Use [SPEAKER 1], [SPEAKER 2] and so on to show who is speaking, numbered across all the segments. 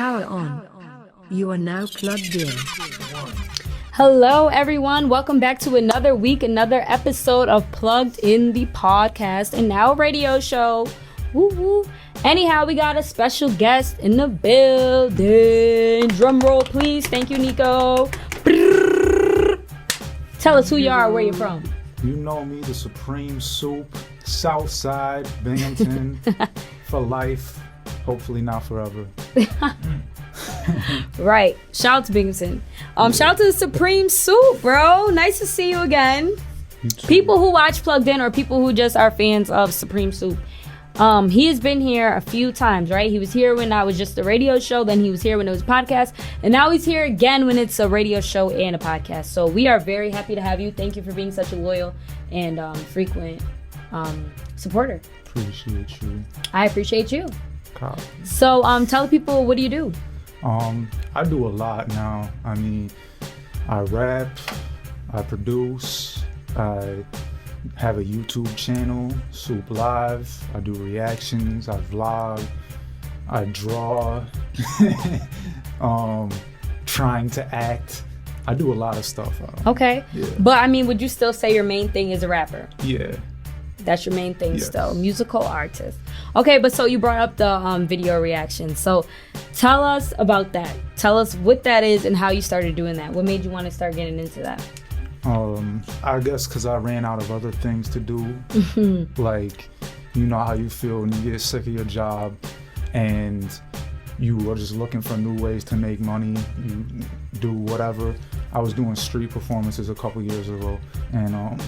[SPEAKER 1] Power on. You are now plugged in.
[SPEAKER 2] Hello, everyone. Welcome back to another week, another episode of Plugged in the Podcast and now radio show. Woo woo. Anyhow, we got a special guest in the building. Drum roll, please. Thank you, Nico. Tell us who you are, where you're from.
[SPEAKER 3] You know me, the Supreme Soup, Southside, Binghamton, for life. Hopefully not forever.
[SPEAKER 2] Right. Shout out to Binghamton. Shout out to the Supreme Soup, bro. Nice to see you again. People who watch Plugged In or people who just are fans of Supreme Soup. He has been here a few times, right? He was here when I was just a radio show. Then he was here when it was a podcast. And now he's here again when it's a radio show and a podcast. So we are very happy to have you. Thank you for being such a loyal and frequent supporter.
[SPEAKER 3] Appreciate you.
[SPEAKER 2] I appreciate you.
[SPEAKER 3] Kyle.
[SPEAKER 2] So tell people, what do you do?
[SPEAKER 3] I do a lot now. I mean, I rap, I produce, I have a YouTube channel, Soup Live. I do reactions, I vlog, I draw, trying to act. I do a lot of stuff.
[SPEAKER 2] Okay.
[SPEAKER 3] Yeah.
[SPEAKER 2] But I mean, would you still say your main thing is a rapper?
[SPEAKER 3] Yeah.
[SPEAKER 2] That's your main thing. Yes. Still, musical artist. Okay, but so you brought up the video reaction. So tell us about that. Tell us what that is and how you started doing that. What made you want to start getting into that?
[SPEAKER 3] I guess because I ran out of other things to do. Like, you know how you feel when you get sick of your job and you are just looking for new ways to make money. You do whatever. I was doing street performances a couple years ago, and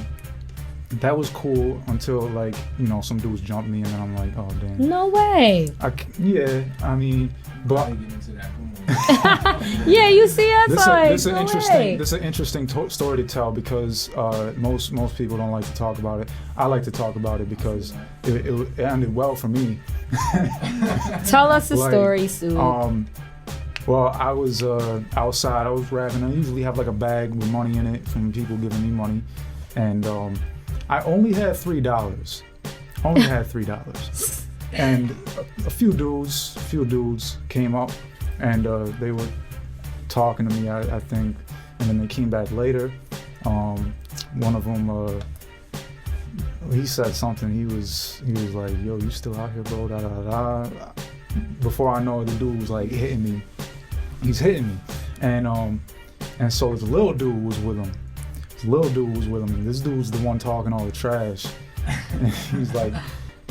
[SPEAKER 3] that was cool until, like, you know, some dudes jumped me, and then I'm like, oh damn.
[SPEAKER 2] No way.
[SPEAKER 3] Yeah, I mean, but
[SPEAKER 2] yeah, you see, that's
[SPEAKER 3] this is an interesting story to tell because most people don't like to talk about it. I like to talk about it because it ended well for me.
[SPEAKER 2] Tell us the story, Sue.
[SPEAKER 3] Well, I was outside. I was rapping. I usually have like a bag with money in it from people giving me money, and I only had $3. And a few dudes came up, and they were talking to me, I think, and then they came back later. One of them, he said something. He was like, "Yo, you still out here, bro?" Da da da. Before I know it, the dude was like hitting me. He's hitting me, and so this little dude was with him. This dude's the one talking all the trash. And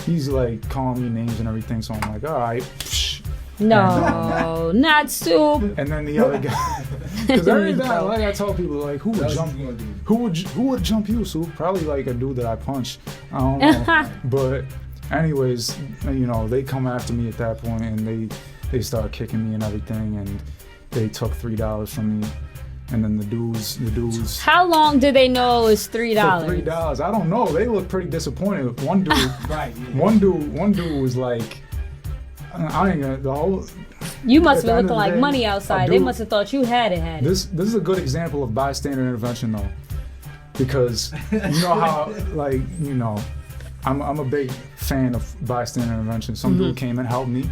[SPEAKER 3] he's like calling me names and everything. So I'm like, all right.
[SPEAKER 2] No, not Soup.
[SPEAKER 3] And then the other guy, because every time, like I tell people, like, who would jump you, Soup? Probably like a dude that I punched. I don't know. But anyways, you know, they come after me at that point, and they start kicking me and everything, and they took $3 from me. And then the dudes. How
[SPEAKER 2] long did they know it was $3?
[SPEAKER 3] $3. I don't know. They looked pretty disappointed. One dude, right? Yeah. One dude was like, I ain't gonna the whole.
[SPEAKER 2] You must have been looking like money outside. They must have thought you had it.
[SPEAKER 3] This is a good example of bystander intervention, though, because you know how, like, you know, I'm a big fan of bystander intervention. Some dude came and helped me,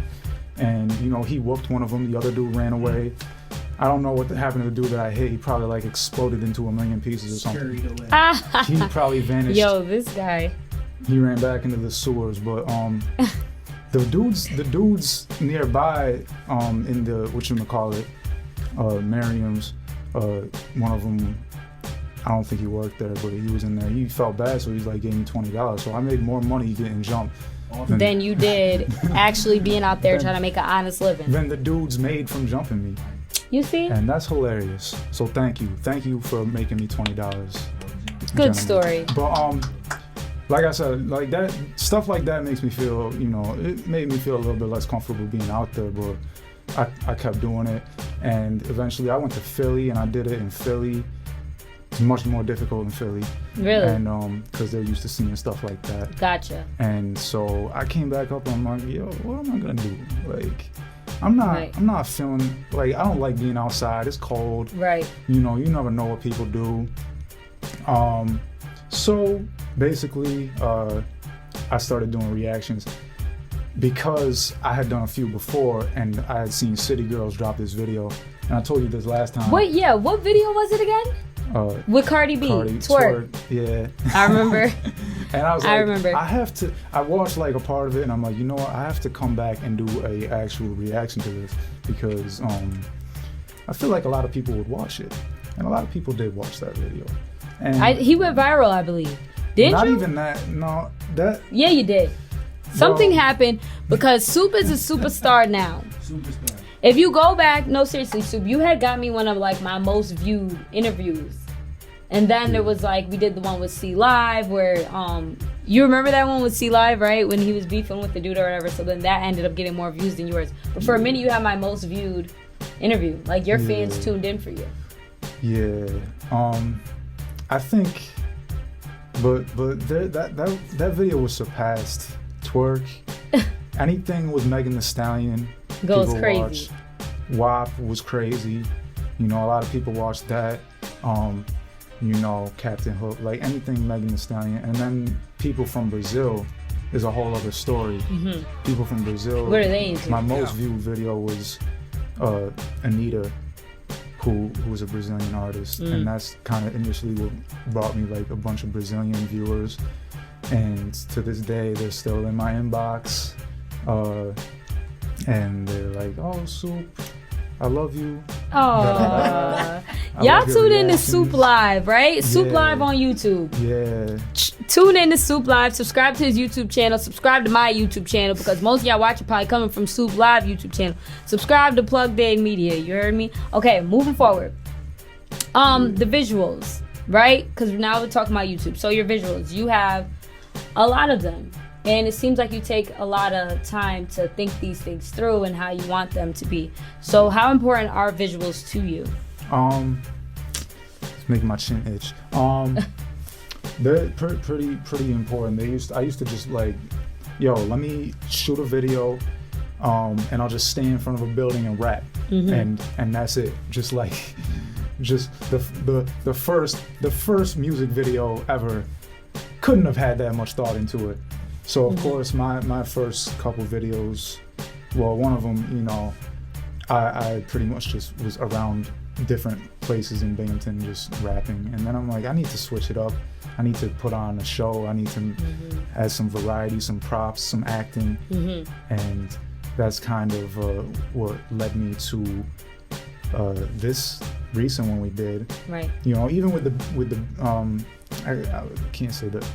[SPEAKER 3] and you know, he whooped one of them. The other dude ran away. I don't know what happened to the dude that I hit. He probably like exploded into a million pieces or something. He probably vanished.
[SPEAKER 2] Yo, this guy.
[SPEAKER 3] He ran back into the sewers, but the dudes nearby in the whatchamacallit, Merriam's, one of them, I don't think he worked there, but he was in there. He felt bad, so he's like gave me $20. So I made more money getting jumped
[SPEAKER 2] than you did actually being out there trying to make an honest living.
[SPEAKER 3] Than the dudes made from jumping me.
[SPEAKER 2] You see?
[SPEAKER 3] And that's hilarious. So thank you for making me $20.
[SPEAKER 2] Good story.
[SPEAKER 3] But like I said, like that stuff like that makes me feel, you know, it made me feel a little bit less comfortable being out there, but I kept doing it, and eventually I went to Philly and I did it in Philly. It's much more difficult in Philly.
[SPEAKER 2] Really?
[SPEAKER 3] And because they're used to seeing stuff like that.
[SPEAKER 2] Gotcha.
[SPEAKER 3] And so I came back up and I'm like, yo, what am I gonna do? Like, I'm not feeling like, I don't like being outside. It's cold.
[SPEAKER 2] Right.
[SPEAKER 3] You know, you never know what people do. So basically, I started doing reactions. because I had done a few before, and I had seen City Girls drop this video, and I told you this last time.
[SPEAKER 2] What video was it again? With Cardi B, Twerk.
[SPEAKER 3] Yeah.
[SPEAKER 2] I remember.
[SPEAKER 3] And I was like,
[SPEAKER 2] I remember.
[SPEAKER 3] I watched like a part of it, and I'm like, you know what, I have to come back and do a actual reaction to this, because I feel like a lot of people would watch it, and a lot of people did watch that video. And
[SPEAKER 2] He went viral, I believe. Didn't
[SPEAKER 3] not
[SPEAKER 2] you?
[SPEAKER 3] even that. No, that.
[SPEAKER 2] Yeah, you did. Something happened because Soup is a superstar now.
[SPEAKER 4] Superstar.
[SPEAKER 2] If you go back, no, seriously, Soup, you had got me one of like my most viewed interviews. And then there was like, we did the one with C Live where, you remember that one with C Live, right? When he was beefing with the dude or whatever. So then that ended up getting more views than yours. But for a minute, you had my most viewed interview. Like your fans tuned in for you.
[SPEAKER 3] Yeah. I think, but that video was surpassed. Twerk. Anything with Megan Thee Stallion.
[SPEAKER 2] Goes
[SPEAKER 3] people
[SPEAKER 2] crazy.
[SPEAKER 3] Watched. WAP was crazy. You know, a lot of people watched that. You know, Captain Hook, like anything Megan Thee Stallion. And then people from Brazil is a whole other story. Mm-hmm. People from Brazil.
[SPEAKER 2] What are they into?
[SPEAKER 3] My most viewed video was Anita, who was a Brazilian artist. And that's kind of initially what brought me like a bunch of Brazilian viewers. And to this day, they're still in my inbox. And they're like, oh, Soup, I love you.
[SPEAKER 2] Oh, y'all tune in to Soup Live, right? Soup Live on YouTube.
[SPEAKER 3] Yeah.
[SPEAKER 2] Tune in to Soup Live. Subscribe to his YouTube channel. Subscribe to my YouTube channel, because most of y'all watching probably coming from Soup Live YouTube channel. Subscribe to Plugged In Media. You heard me? Okay, moving forward. The visuals, right? Because now we're talking about YouTube. So your visuals, you have a lot of them. And it seems like you take a lot of time to think these things through and how you want them to be. So how important are visuals to you?
[SPEAKER 3] It's making my chin itch. They're pretty important. I used to just like, yo, let me shoot a video, and I'll just stand in front of a building and rap, and that's it. Just like, just the first music video ever couldn't have had that much thought into it. So of course my first couple videos, well, one of them, you know, I pretty much just was around different places in Binghamton just rapping, and then I'm like, I need to switch it up. I need to put on a show. I need to add some variety, some props, some acting, and that's kind of what led me to this recent one we did.
[SPEAKER 2] Right.
[SPEAKER 3] You know, even with the I can't say that.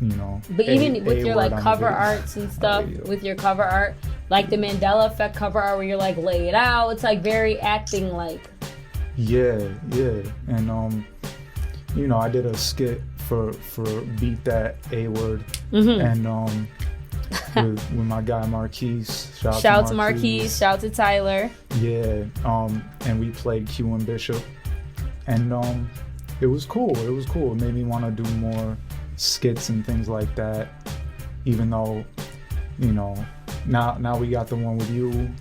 [SPEAKER 3] You know,
[SPEAKER 2] but even with your like cover arts and stuff, with your cover art, like the Mandela Effect cover art where you're like lay it out, it's like very acting like.
[SPEAKER 3] Yeah, and you know, I did a skit for Beat That A Word, and with my guy Marquise. Shout out to Marquise.
[SPEAKER 2] Shout out to Tyler.
[SPEAKER 3] Yeah, and we played Q and Bishop, and it was cool. It made me want to do more skits and things like that, even though, you know, now we got the one with you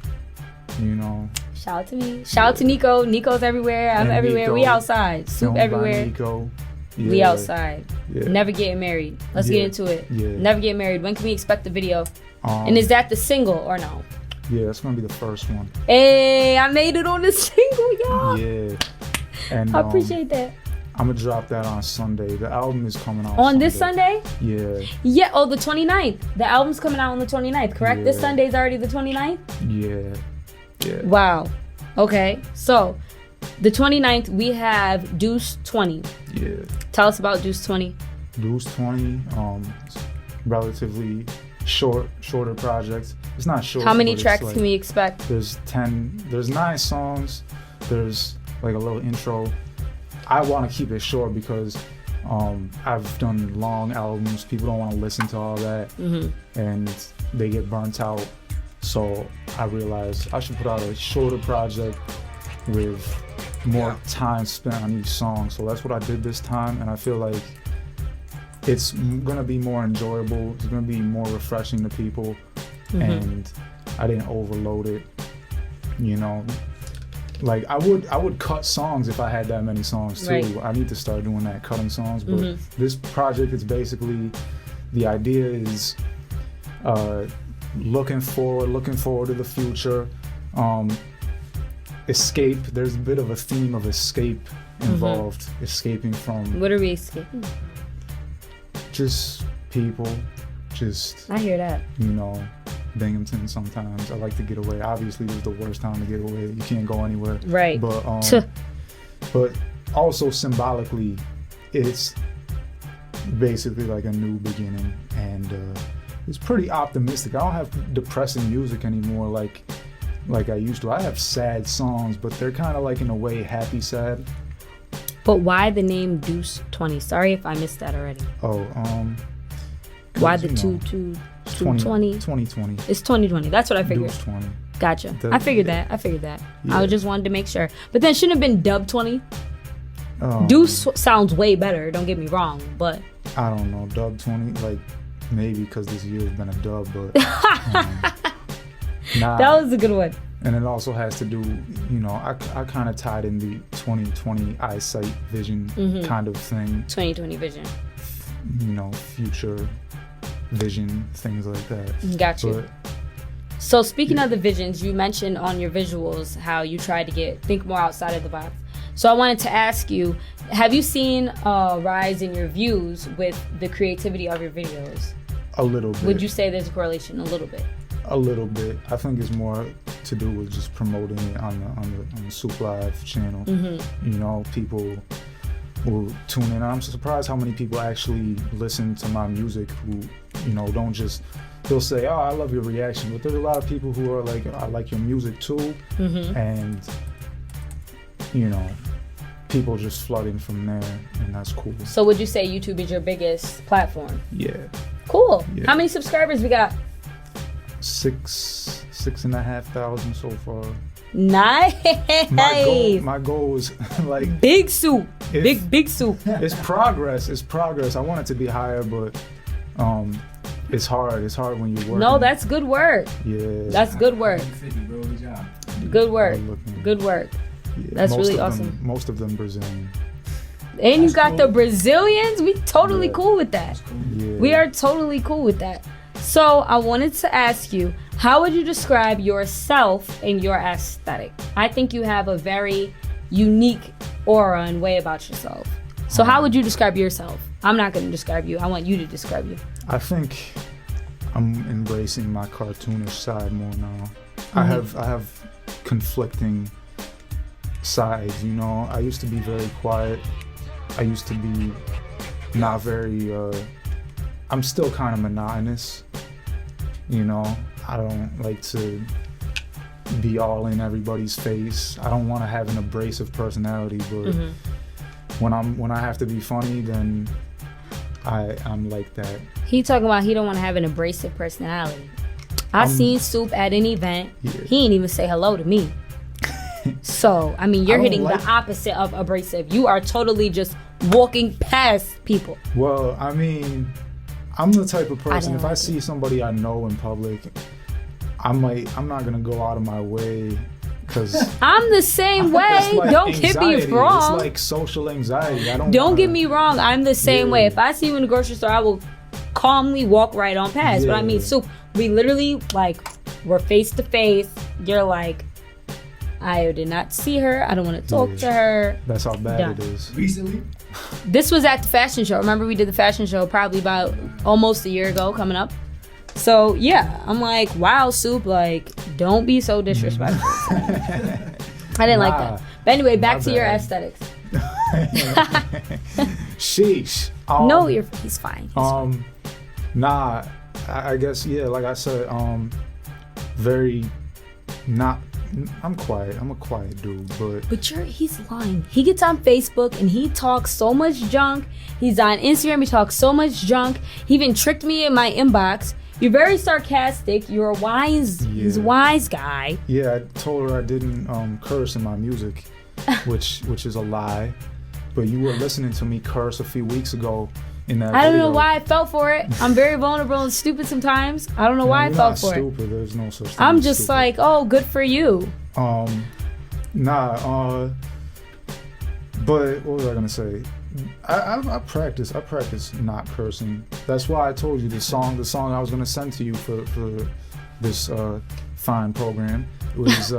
[SPEAKER 3] know.
[SPEAKER 2] Shout out to me. Shout out to Nico. Nico's everywhere. I'm everywhere.
[SPEAKER 3] Nico,
[SPEAKER 2] we outside. Soup everywhere.
[SPEAKER 3] Nico. Yeah.
[SPEAKER 2] We outside.
[SPEAKER 3] Yeah.
[SPEAKER 2] Never getting married. Let's get into it.
[SPEAKER 3] Yeah.
[SPEAKER 2] Never getting married. When can we expect the video? And is that the single or no?
[SPEAKER 3] Yeah, that's gonna be the first one.
[SPEAKER 2] Hey, I made it on the single, y'all.
[SPEAKER 3] Yeah. And
[SPEAKER 2] I appreciate that.
[SPEAKER 3] I'm gonna drop that on Sunday. The album is coming out
[SPEAKER 2] on this Sunday?
[SPEAKER 3] Yeah.
[SPEAKER 2] Yeah, oh, the 29th. The album's coming out on the 29th, correct?
[SPEAKER 3] Yeah.
[SPEAKER 2] This Sunday's already the 29th?
[SPEAKER 3] Yeah.
[SPEAKER 2] Wow. Okay, so the 29th, we have Deuce 20.
[SPEAKER 3] Yeah.
[SPEAKER 2] Tell us about Deuce 20.
[SPEAKER 3] Deuce 20, it's relatively shorter projects. It's not short.
[SPEAKER 2] How many
[SPEAKER 3] but
[SPEAKER 2] tracks
[SPEAKER 3] like,
[SPEAKER 2] can we expect?
[SPEAKER 3] There's 9 songs. There's like a little intro. I want to keep it short because I've done long albums. People don't want to listen to all that, and they get burnt out. So I realized I should put out a shorter project with more time spent on each song. So that's what I did this time, and I feel like it's gonna be more enjoyable. It's gonna be more refreshing to people, and I didn't overload it. You know. Like I would cut songs if I had that many songs too. Right. I need to start doing that, cutting songs. But this project is basically, the idea is looking forward to the future. Escape. There's a bit of a theme of escape involved. Escaping from.
[SPEAKER 2] What are we escaping?
[SPEAKER 3] Just people. Just.
[SPEAKER 2] I hear that.
[SPEAKER 3] You know, Binghamton. Sometimes I like to get away. Obviously, this is the worst time to get away. You can't go anywhere.
[SPEAKER 2] Right.
[SPEAKER 3] But also symbolically, it's basically like a new beginning, and it's pretty optimistic. I don't have depressing music anymore like I used to. I have sad songs, but they're kind of like in a way happy sad.
[SPEAKER 2] But why the name Deuce 20? Sorry if I missed that already.
[SPEAKER 3] Oh,
[SPEAKER 2] why the 220?
[SPEAKER 3] 2020.
[SPEAKER 2] It's 2020. That's what I figured.
[SPEAKER 3] Deuce 20.
[SPEAKER 2] Gotcha. I figured that.
[SPEAKER 3] Yeah.
[SPEAKER 2] I just wanted to make sure. But then shouldn't have been Dub 20? Deuce sounds way better. Don't get me wrong, but
[SPEAKER 3] I don't know. Dub 20, like maybe because this year's been a dub, but nah.
[SPEAKER 2] That was a good one.
[SPEAKER 3] And it also has to do, you know, I kind of tied in the 2020 eyesight vision kind of thing.
[SPEAKER 2] 2020 vision.
[SPEAKER 3] You know, future vision, things like that.
[SPEAKER 2] Got you. So speaking of the visions, you mentioned on your visuals how you try to think more outside of the box. So I wanted to ask you, have you seen a rise in your views with the creativity of your videos?
[SPEAKER 3] A little bit.
[SPEAKER 2] Would you say there's a correlation? A little bit.
[SPEAKER 3] A little bit. I think it's more to do with just promoting it on the Soup Live channel. You know, people will tune in. I'm surprised how many people actually listen to my music who, you know, don't just, they'll say, oh, I love your reaction, but there's a lot of people who are like, I like your music too. And, you know, people just flood in from there, and that's cool.
[SPEAKER 2] So would you say YouTube is your biggest platform?
[SPEAKER 3] Yeah.
[SPEAKER 2] Cool.
[SPEAKER 3] Yeah.
[SPEAKER 2] How many subscribers we got?
[SPEAKER 3] 6,500 so far.
[SPEAKER 2] Nice.
[SPEAKER 3] My goal is like
[SPEAKER 2] big soup. Big soup.
[SPEAKER 3] It's progress. I want it to be higher, but it's hard. It's hard when you work.
[SPEAKER 2] No, that's good work.
[SPEAKER 3] Yeah.
[SPEAKER 2] That's good work. Good work. Good work.
[SPEAKER 3] Yeah,
[SPEAKER 2] that's really awesome.
[SPEAKER 3] Most of them Brazilian.
[SPEAKER 2] And you got the Brazilians. We totally cool with that.
[SPEAKER 3] Yeah.
[SPEAKER 2] We are totally cool with that. So I wanted to ask you, how would you describe yourself and your aesthetic? I think you have a very unique aura and way about yourself. So how would you describe yourself? I'm not going to describe you. I want you to describe you.
[SPEAKER 3] I think I'm embracing my cartoonish side more now. I have conflicting sides, you know. I used to be very quiet. I used to be not very I'm still kind of monotonous, you know. I don't like to be all in everybody's face. I don't want to have an abrasive personality, but when I have to be funny, then I'm like that.
[SPEAKER 2] He talking about he don't want to have an abrasive personality. I seen Soup at an event. Yeah. He ain't even say hello to me. So, I mean, you're hitting the opposite of abrasive. You are totally just walking past people.
[SPEAKER 3] Well, I mean, I'm the type of person, if I see somebody I know in public, I'm not going to go out of my way because...
[SPEAKER 2] I'm the same way.
[SPEAKER 3] Like
[SPEAKER 2] don't
[SPEAKER 3] anxiety.
[SPEAKER 2] Get me wrong.
[SPEAKER 3] It's like social anxiety.
[SPEAKER 2] Don't get me wrong. I'm the same way. If I see you in the grocery store, I will calmly walk right on past. But I mean, Soup, we literally, like, we're face to face. You're like... I did not see her. I don't want to talk to her.
[SPEAKER 3] That's how bad it is.
[SPEAKER 4] Recently?
[SPEAKER 2] This was at the fashion show. Remember we did the fashion show probably about almost a year ago coming up. So, yeah. I'm like, wow, Soup, like, don't be so disrespectful. I didn't like that. But anyway, back to your aesthetics.
[SPEAKER 3] Sheesh.
[SPEAKER 2] No, he's fine.
[SPEAKER 3] Nah, I guess, yeah, like I said, very not... I'm quiet. I'm a quiet dude, but
[SPEAKER 2] he's lying. He gets on Facebook and he talks so much junk. He's on Instagram. He talks so much junk. He even tricked me in my inbox. You're very sarcastic. You're a wise. He's a wise guy.
[SPEAKER 3] Yeah, I told her I didn't curse in my music, which is a lie. But you were listening to me curse a few weeks ago. I
[SPEAKER 2] don't know why I felt for it. I'm very vulnerable and stupid sometimes. I don't know why I felt for
[SPEAKER 3] it. There's no such thing.
[SPEAKER 2] I'm just like, oh, good for you.
[SPEAKER 3] But what was I gonna say? I practice not cursing. That's why I told you the song I was gonna send to you for this fine program. It was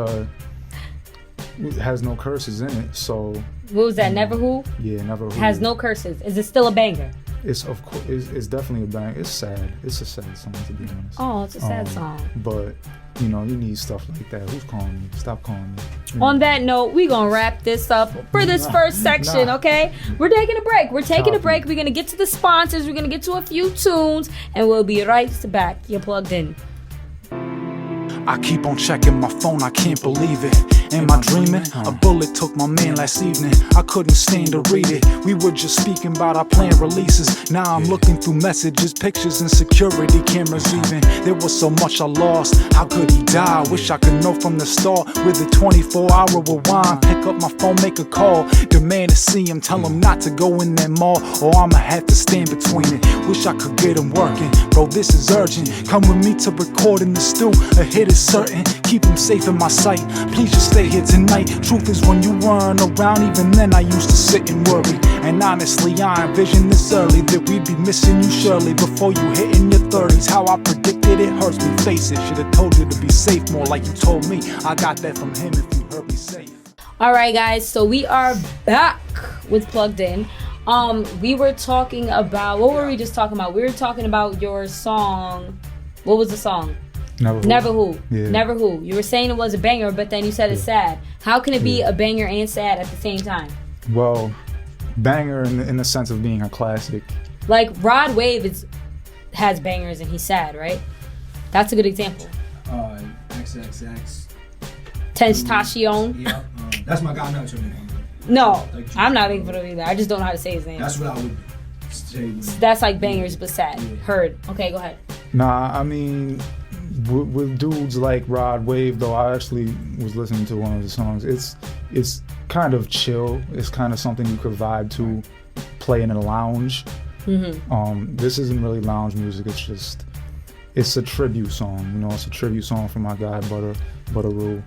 [SPEAKER 3] it has no curses in it, so.
[SPEAKER 2] What was that? Never Who?
[SPEAKER 3] Yeah, Never Who.
[SPEAKER 2] Has no curses. Is it still a banger?
[SPEAKER 3] It's of course it's definitely a bang. It's sad. It's a sad song, to be honest.
[SPEAKER 2] Oh, it's a sad song.
[SPEAKER 3] But you know, you need stuff like that. Who's calling me? Stop calling me.
[SPEAKER 2] On that note, we're gonna wrap this up for this first section, okay? We're taking a break. We're gonna get to the sponsors, we're gonna get to a few tunes, and we'll be right back. You're plugged in.
[SPEAKER 4] I keep on checking my phone, I can't believe it. Am I dreaming? A bullet took my man last evening. I couldn't stand to read it. We were just speaking about our planned releases. Now I'm looking through messages, pictures, and security cameras even. There was so much I lost. How could he die? Wish I could know from the start. With a 24-hour rewind, pick up my phone, make a call. Demand to see him, tell him not to go in that mall, or I'ma have to stand between it. Wish I could get him working. Bro, this is urgent. Come with me to record in the stew. A hit is certain. Keep him safe in my sight. Please just stay here tonight. Truth is, when you weren't around, even then I used to sit and worry. And honestly, I envisioned this early, that we'd be missing you surely before you hit in your 30s. How I predicted it hurts me, face it. Should've told you to be safe more like you told me. I got that from him if you heard me say it.
[SPEAKER 2] Alright guys, so we are back with Plugged In. We were talking about, what were we just talking about? We were talking about your song. What was the song? Never Who.
[SPEAKER 3] Yeah.
[SPEAKER 2] Never Who. You were saying it was a banger, but then you said it's sad. How can it be a banger and sad at the same time?
[SPEAKER 3] Well, banger in the sense of being a classic.
[SPEAKER 2] Like Rod Wave has bangers and he's sad, right? That's a good example.
[SPEAKER 5] XXX.
[SPEAKER 2] Tentacion.
[SPEAKER 5] Yeah, that's my guy. Not your name.
[SPEAKER 2] No, I'm not making fun of either. I just don't know how to say his name.
[SPEAKER 5] That's what I would say.
[SPEAKER 2] That's like bangers but sad. Heard. Okay, go ahead.
[SPEAKER 3] Nah, I mean, with dudes like Rod Wave, though, I actually was listening to one of the songs. It's kind of chill. It's kind of something you could vibe to, play in a lounge. Mm-hmm. This isn't really lounge music. It's a tribute song. You know, it's a tribute song for my guy Butteroo.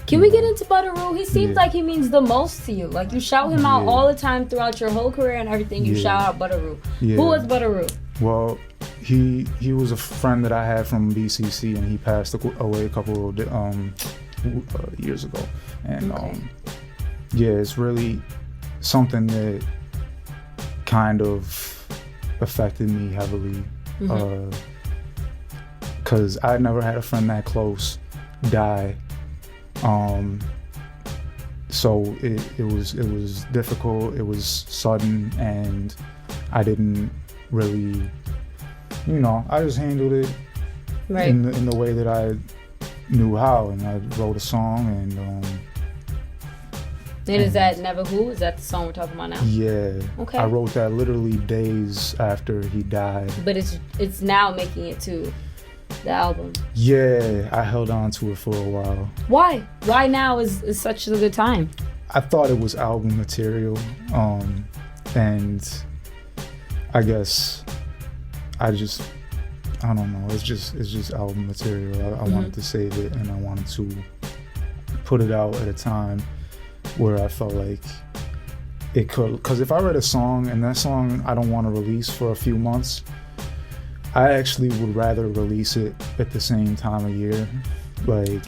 [SPEAKER 2] Can we get into Butteroo? He seems like he means the most to you. Like you shout him out all the time throughout your whole career and everything. You shout out Butteroo.
[SPEAKER 3] Yeah.
[SPEAKER 2] Who was Butteroo?
[SPEAKER 3] Well, he was a friend that I had from BCC, and he passed away a couple of years ago. And yeah, it's really something that kind of affected me heavily. Because I never had a friend that close die. So it was difficult, it was sudden, and I didn't really, you know, I just handled it in the way that I knew how, and I wrote a song, and
[SPEAKER 2] is that Never Who? Is that the song we're talking about now?
[SPEAKER 3] Yeah.
[SPEAKER 2] Okay.
[SPEAKER 3] I wrote that literally days after he died.
[SPEAKER 2] But it's now making it to the album.
[SPEAKER 3] Yeah, I held on to it for a while.
[SPEAKER 2] Why? Why now is such a good time?
[SPEAKER 3] I thought it was album material, and I guess I don't know. It's just album material. I wanted to save it, and I wanted to put it out at a time where I felt like it could. Because if I write a song and that song I don't want to release for a few months, I actually would rather release it at the same time of year. Like,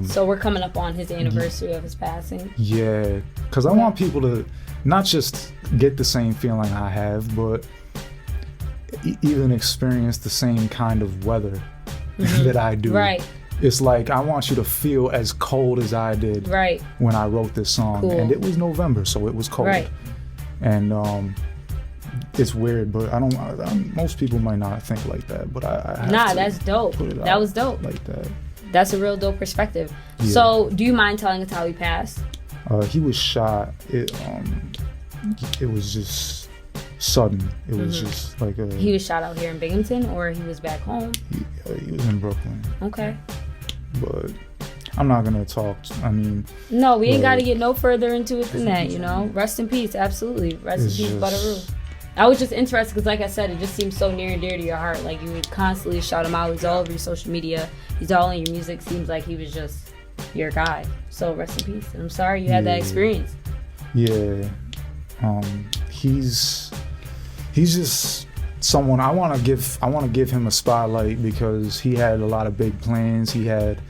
[SPEAKER 2] so we're coming up on his anniversary of his passing.
[SPEAKER 3] Yeah, because I want people to not just get the same feeling I have, but even experience the same kind of weather that I do.
[SPEAKER 2] Right.
[SPEAKER 3] It's like, I want you to feel as cold as I did when I wrote this song.
[SPEAKER 2] Cool.
[SPEAKER 3] And it was November, so it was cold.
[SPEAKER 2] Right.
[SPEAKER 3] And it's weird, but most people might not think like that, but I have to
[SPEAKER 2] that's dope.
[SPEAKER 3] put it
[SPEAKER 2] That
[SPEAKER 3] out
[SPEAKER 2] was dope.
[SPEAKER 3] like that.
[SPEAKER 2] That's a real dope perspective.
[SPEAKER 3] Yeah.
[SPEAKER 2] So, do you mind telling us how he passed?
[SPEAKER 3] He was shot. It was just sudden. It was just like
[SPEAKER 2] He was shot out here in Binghamton, or he was back home?
[SPEAKER 3] He was in Brooklyn.
[SPEAKER 2] Okay.
[SPEAKER 3] But I'm not gonna talk. I mean,
[SPEAKER 2] no, we ain't got to get no further into it than that. You know, rest in peace. Absolutely, rest in peace, Butteroo. I was just interested because, like I said, it just seems so near and dear to your heart. Like, you would constantly shout him out. He's all over your social media. He's all in your music. Seems like he was just your guy. So rest in peace. And I'm sorry you had that experience.
[SPEAKER 3] Yeah. He's just someone I want to give him a spotlight because he had a lot of big plans. He had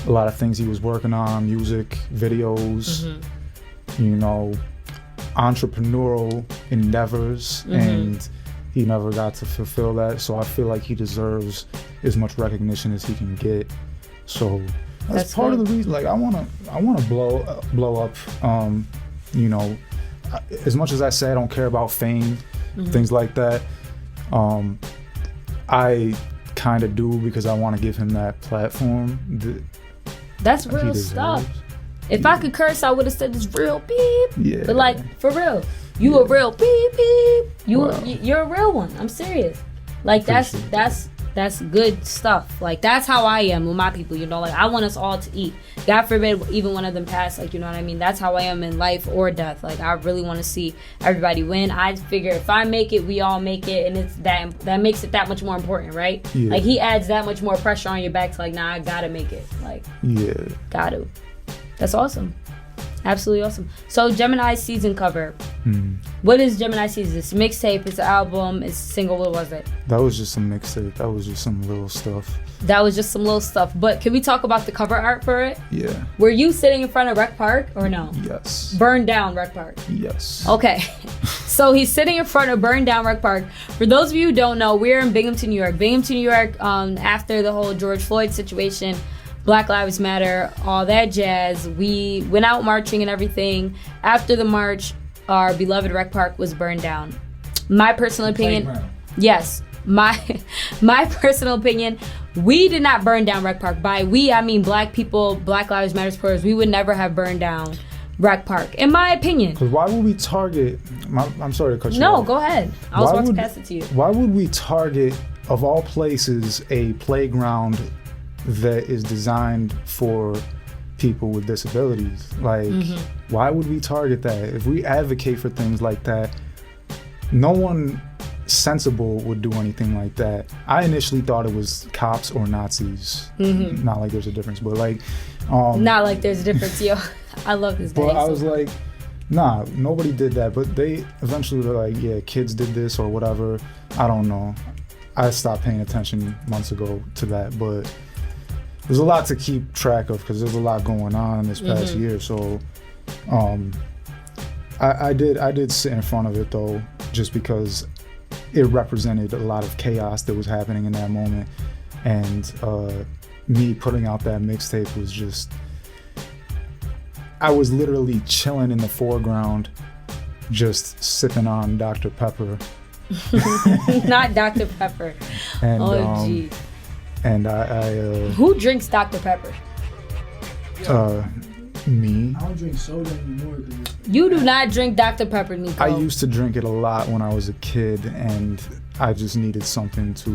[SPEAKER 3] a lot of things he was working on, music, videos, you know, entrepreneurial endeavors, and he never got to fulfill that. So I feel like he deserves as much recognition as he can get. So that's part of the reason. Like I wanna blow up. You know, as much as I say I don't care about fame, things like that, I kind of do because I want to give him that platform.
[SPEAKER 2] That's real stuff. If I could curse, I would have said it's real beep.
[SPEAKER 3] Yeah.
[SPEAKER 2] But like for real, you a real beep beep. You're a real one. I'm serious. Like that's good stuff. Like that's how I am with my people. You know, like I want us all to eat. God forbid even one of them pass. Like you know what I mean. That's how I am in life or death. Like I really want to see everybody win. I figure if I make it, we all make it, and it's that makes it that much more important, right?
[SPEAKER 3] Yeah.
[SPEAKER 2] Like he adds that much more pressure on your back to like, nah, I gotta make it. Like gotta. That's awesome. Absolutely awesome. So Gemini's season cover. What is Gemini season? It's a mixtape, it's an album, it's a single. What was it?
[SPEAKER 3] That was just some mixtape. That was just some little stuff.
[SPEAKER 2] But can we talk about the cover art for it?
[SPEAKER 3] Yeah.
[SPEAKER 2] Were you sitting in front of Rec Park or no?
[SPEAKER 3] Yes.
[SPEAKER 2] Burned down Rec Park.
[SPEAKER 3] Yes.
[SPEAKER 2] Okay. So he's sitting in front of burned down Rec Park. For those of you who don't know, we're in Binghamton, New York. Binghamton, New York, after the whole George Floyd situation, Black Lives Matter, all that jazz. We went out marching and everything. After the march, our beloved Rec Park was burned down. My personal opinion, yes, my personal opinion, we did not burn down Rec Park. By we, I mean Black people, Black Lives Matter supporters. We would never have burned down Rec Park, in my opinion.
[SPEAKER 3] Because why would we target? I'm sorry to cut you off.
[SPEAKER 2] No, go ahead. I was about to pass it to you.
[SPEAKER 3] Why would we target, of all places, a playground that is designed for people with disabilities? Like, why would we target that? If we advocate for things like that, no one sensible would do anything like that. I initially thought it was cops or Nazis. Not like there's a difference, but like
[SPEAKER 2] not like there's a difference, yo. I love this guy.
[SPEAKER 3] But I was like, nah, nobody did that. But they eventually were like, yeah, kids did this or whatever. I don't know. I stopped paying attention months ago to that, but there's a lot to keep track of because there's a lot going on this past year. So I did sit in front of it though, just because it represented a lot of chaos that was happening in that moment. And me putting out that mixtape was just, I was literally chilling in the foreground, just sipping on Dr. Pepper.
[SPEAKER 2] Not Dr. Pepper.
[SPEAKER 3] And,
[SPEAKER 2] gee.
[SPEAKER 3] And I
[SPEAKER 2] who drinks Dr. Pepper?
[SPEAKER 3] me.
[SPEAKER 5] I don't drink soda anymore.
[SPEAKER 2] You do not drink Dr. Pepper, Nico.
[SPEAKER 3] I used to drink it a lot when I was a kid, and I just needed something to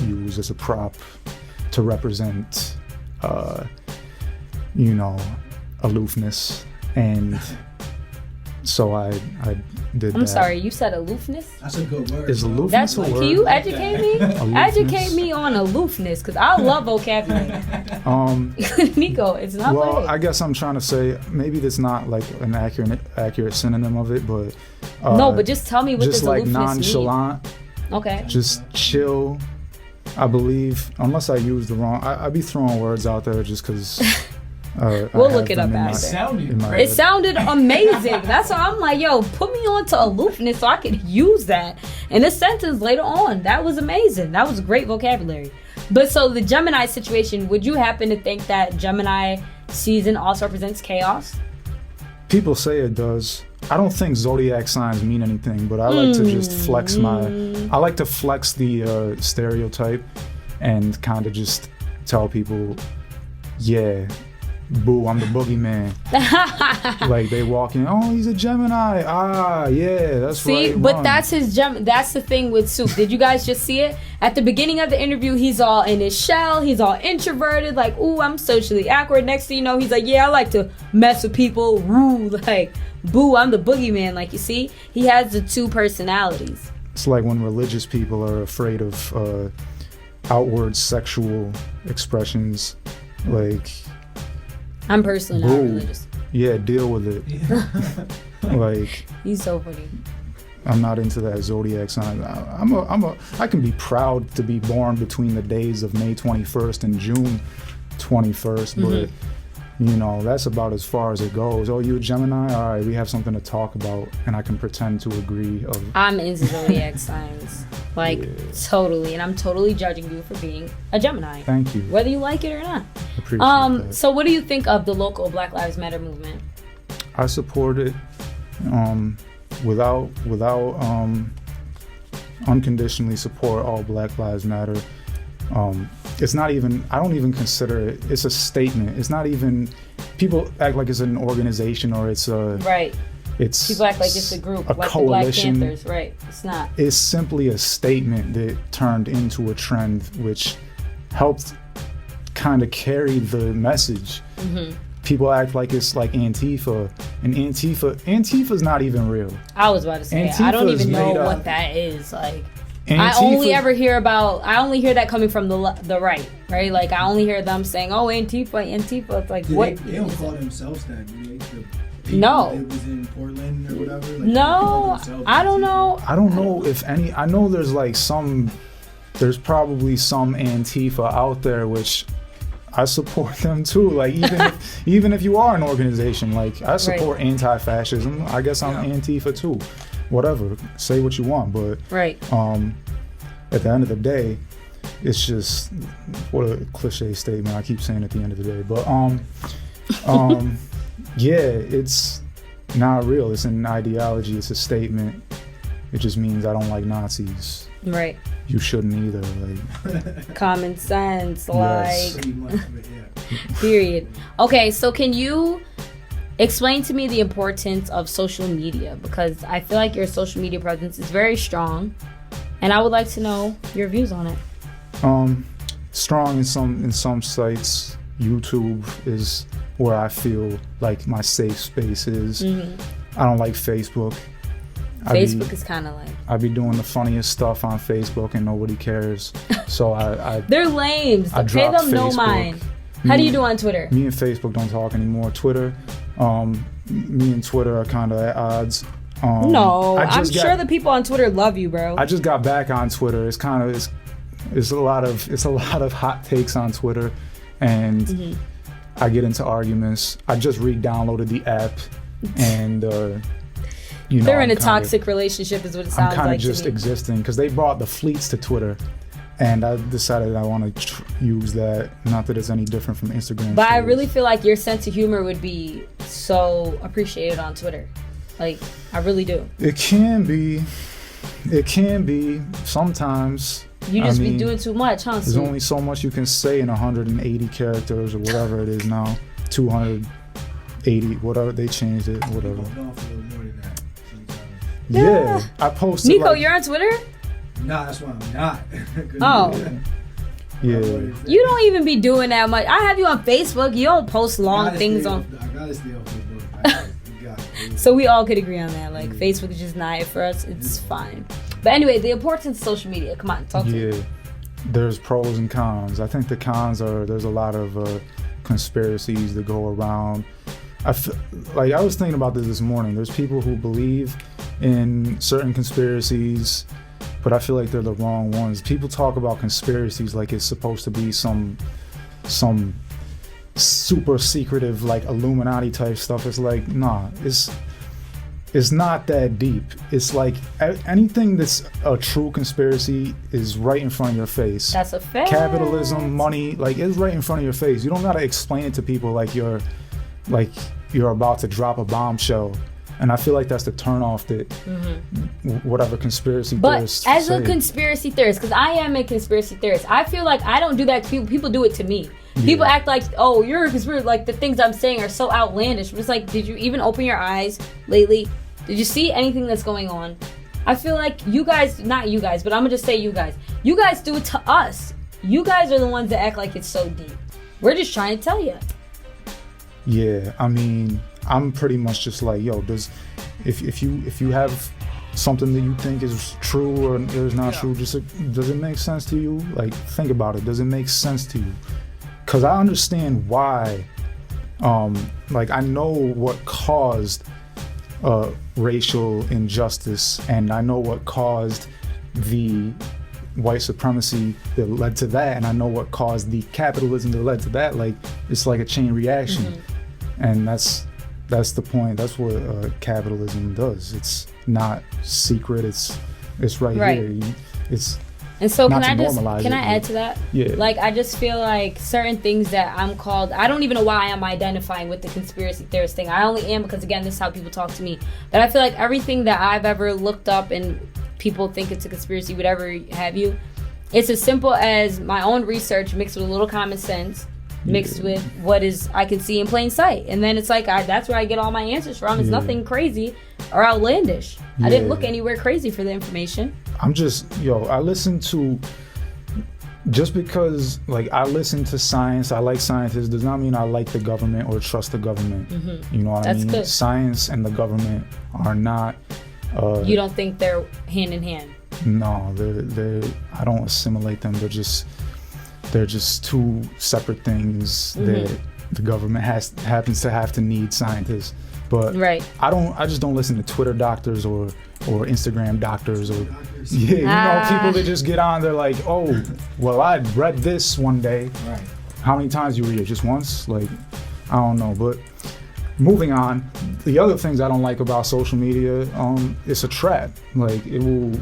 [SPEAKER 3] use as a prop to represent, aloofness, and so I did that.
[SPEAKER 2] I'm sorry, you said aloofness?
[SPEAKER 5] That's a good word.
[SPEAKER 3] Is aloofness a word?
[SPEAKER 2] Can you educate me?
[SPEAKER 3] Aloofness?
[SPEAKER 2] Educate me on aloofness, because I love vocabulary. Nico, it's not
[SPEAKER 3] well,
[SPEAKER 2] funny.
[SPEAKER 3] I guess I'm trying to say maybe that's not like an accurate synonym of it, but
[SPEAKER 2] no, but just tell me what
[SPEAKER 3] just
[SPEAKER 2] does
[SPEAKER 3] like
[SPEAKER 2] aloofness
[SPEAKER 3] nonchalant.
[SPEAKER 2] mean. Okay.
[SPEAKER 3] Just chill. I believe, unless I use the wrong, I be throwing words out there just because.
[SPEAKER 2] We'll look it up after. It sounded amazing. That's why I'm like, yo, put me on to aloofness so I could use that in a sentence later on. That was amazing. That was great vocabulary. But so the Gemini situation, would you happen to think that Gemini season also represents chaos?
[SPEAKER 3] People say it does. I don't think zodiac signs mean anything, but I like to just flex I like to flex the stereotype and kind of just tell people, yeah, boo, I'm the boogeyman. Like they walk in, oh, he's a Gemini. Ah, yeah, that's right.
[SPEAKER 2] See, but that's his that's the thing with Soup. Did you guys just see it? At the beginning of the interview, he's all in his shell. He's all introverted, like, ooh, I'm socially awkward. Next thing you know, he's like, yeah, I like to mess with people. Woo, like, boo, I'm the boogeyman. Like, you see, he has the two personalities.
[SPEAKER 3] It's like when religious people are afraid of outward sexual expressions, like.
[SPEAKER 2] I'm personally not religious.
[SPEAKER 3] Yeah, deal with it. Like,
[SPEAKER 2] he's so funny.
[SPEAKER 3] I'm not into that zodiac sign. I can be proud to be born between the days of May 21st and June 21st, but you know, that's about as far as it goes. Oh, you a Gemini? All right, we have something to talk about, and I can pretend to agree.
[SPEAKER 2] I'm into zodiac signs, like totally, and I'm totally judging you for being a Gemini.
[SPEAKER 3] Thank you.
[SPEAKER 2] Whether you like it or not.
[SPEAKER 3] Appreciate that.
[SPEAKER 2] So what do you think of the local Black Lives Matter movement?
[SPEAKER 3] I support it without unconditionally support all Black Lives Matter. It's not even, I don't even consider it, it's a statement. It's not even, people act like it's an organization or it's a...
[SPEAKER 2] Right.
[SPEAKER 3] It's
[SPEAKER 2] people act like it's a group, like
[SPEAKER 3] coalition.
[SPEAKER 2] the Black Panthers. Right. It's not.
[SPEAKER 3] It's simply a statement that turned into a trend, which helped kind of carry the message. People act like it's like Antifa, and Antifa's not even real.
[SPEAKER 2] I was about to say,
[SPEAKER 3] Antifa
[SPEAKER 2] I don't
[SPEAKER 3] is
[SPEAKER 2] even know
[SPEAKER 3] made
[SPEAKER 2] what
[SPEAKER 3] up.
[SPEAKER 2] that is. Like,
[SPEAKER 3] Antifa,
[SPEAKER 2] I only hear that coming from the right? Like, I only hear them saying, "Oh, Antifa." It's like,
[SPEAKER 5] Yeah,
[SPEAKER 2] what?
[SPEAKER 5] They don't call themselves that, do they? The people
[SPEAKER 2] No.
[SPEAKER 5] that was in Portland or whatever. Like,
[SPEAKER 2] No, I don't know.
[SPEAKER 3] I don't know if any. I know there's like there's probably some Antifa out there, which I support them too. Like even if you are an organization, like I support anti-fascism. I guess I'm Antifa too. Whatever, say what you want, but at the end of the day, it's just what a cliche statement. I keep saying at the end of the day, but yeah, it's not real. It's an ideology. It's a statement. It just means I don't like Nazis.
[SPEAKER 2] Right.
[SPEAKER 3] You shouldn't either. Like
[SPEAKER 2] Common sense,
[SPEAKER 3] Yes.
[SPEAKER 2] like
[SPEAKER 5] pretty much, but yeah.
[SPEAKER 2] period. Okay, so can you explain to me the importance of social media? Because I feel like your social media presence is very strong, and I would like to know your views on it.
[SPEAKER 3] Strong in some sites. YouTube is where I feel like my safe space is. I don't like Facebook.
[SPEAKER 2] Facebook is kind of like...
[SPEAKER 3] I be doing the funniest stuff on Facebook and nobody cares. So I
[SPEAKER 2] They're lame.
[SPEAKER 3] I
[SPEAKER 2] Pay
[SPEAKER 3] dropped
[SPEAKER 2] them no
[SPEAKER 3] Facebook.
[SPEAKER 2] mind. How do you do on Twitter?
[SPEAKER 3] Me and Facebook don't talk anymore. Twitter, me and Twitter are kind of at odds.
[SPEAKER 2] No, I'm sure the people on Twitter love you, bro.
[SPEAKER 3] I just got back on Twitter. It's kind of it's a lot of hot takes on Twitter, and I get into arguments. I just re-downloaded the app, and you know,
[SPEAKER 2] They're in a toxic relationship, is what it sounds like.
[SPEAKER 3] I'm kind
[SPEAKER 2] to
[SPEAKER 3] of just
[SPEAKER 2] me.
[SPEAKER 3] existing because they brought the fleets to Twitter, and I decided I want to use that. Not that it's any different from Instagram.
[SPEAKER 2] But I
[SPEAKER 3] stories.
[SPEAKER 2] really feel like your sense of humor would be so appreciated on Twitter. Like, I really do.
[SPEAKER 3] It can be sometimes.
[SPEAKER 2] You just be doing too much, huh?
[SPEAKER 3] There's only so much you can say in 180 characters or whatever it is now. 280, whatever, they changed it, whatever.
[SPEAKER 5] Going for a little more than that sometimes.
[SPEAKER 3] Yeah, I posted
[SPEAKER 2] Nico,
[SPEAKER 3] like,
[SPEAKER 2] you're on Twitter?
[SPEAKER 5] Nah, that's why I'm not.
[SPEAKER 2] Oh.
[SPEAKER 3] yeah.
[SPEAKER 2] You don't even be doing that much. I have you on Facebook. You don't post long things on...
[SPEAKER 5] I gotta stay off Facebook. You got it.
[SPEAKER 2] So we all could agree on that. Like, Facebook is just not it for us. It's fine. But anyway, the importance of social media. Come on, talk to me.
[SPEAKER 3] Yeah, there's pros and cons. I think the cons are there's a lot of conspiracies that go around. I was thinking about this morning. There's people who believe in certain conspiracies, but I feel like they're the wrong ones. People talk about conspiracies like it's supposed to be some super secretive, like Illuminati type stuff. It's like, nah, it's not that deep. It's like anything that's a true conspiracy is right in front of your face.
[SPEAKER 2] That's a fact.
[SPEAKER 3] Capitalism, money, like it's right in front of your face. You don't gotta explain it to people like you're about to drop a bombshell. And I feel like that's the turnoff that whatever conspiracy theorists
[SPEAKER 2] But as
[SPEAKER 3] say.
[SPEAKER 2] a conspiracy theorist, because I am a conspiracy theorist, I feel like I don't do that to people. People do it to me. People act like, oh, you're a conspiracy. Like, the things I'm saying are so outlandish. But it's like, did you even open your eyes lately? Did you see anything that's going on? I feel like you guys, not you guys, but I'm going to just say you guys do it to us. You guys are the ones that act like it's so deep. We're just trying to tell you.
[SPEAKER 3] Yeah, I mean, I'm pretty much just like, yo, if you have something that you think is true or is not true, just does it make sense to you? Like, think about it. Does it make sense to you? Because I understand why. Like, I know what caused racial injustice, and I know what caused the white supremacy that led to that, and I know what caused the capitalism that led to that. Like, it's like a chain reaction, and that's the point. That's what capitalism does. It's not secret. It's right here. It's
[SPEAKER 2] And so
[SPEAKER 3] not
[SPEAKER 2] can
[SPEAKER 3] to
[SPEAKER 2] I just
[SPEAKER 3] normalize
[SPEAKER 2] can
[SPEAKER 3] it,
[SPEAKER 2] I add to that?
[SPEAKER 3] Yeah.
[SPEAKER 2] Like, I just feel like certain things that I'm called, I don't even know why I'm identifying with the conspiracy theorist thing. I only am because, again, this is how people talk to me. But I feel like everything that I've ever looked up and people think it's a conspiracy, whatever have you, it's as simple as my own research mixed with a little common sense, mixed with what is I can see in plain sight. And then it's like, that's where I get all my answers from. It's nothing crazy or outlandish. I didn't look anywhere crazy for the information.
[SPEAKER 3] I'm just, I listen to, just because, like, I listen to science, I like scientists, does not mean I like the government or trust the government. You know what I mean?
[SPEAKER 2] Good.
[SPEAKER 3] Science and the government are not...
[SPEAKER 2] you don't think they're hand in hand?
[SPEAKER 3] No, they're I don't assimilate them. They're just two separate things that the government happens to have to need scientists. But I just don't listen to Twitter doctors or Instagram doctors or people that just get on. They're like, oh, well, I read this one day.
[SPEAKER 5] Right.
[SPEAKER 3] How many times you read it? Just once? Like, I don't know. But moving on, the other things I don't like about social media, it's a trap. Like, it will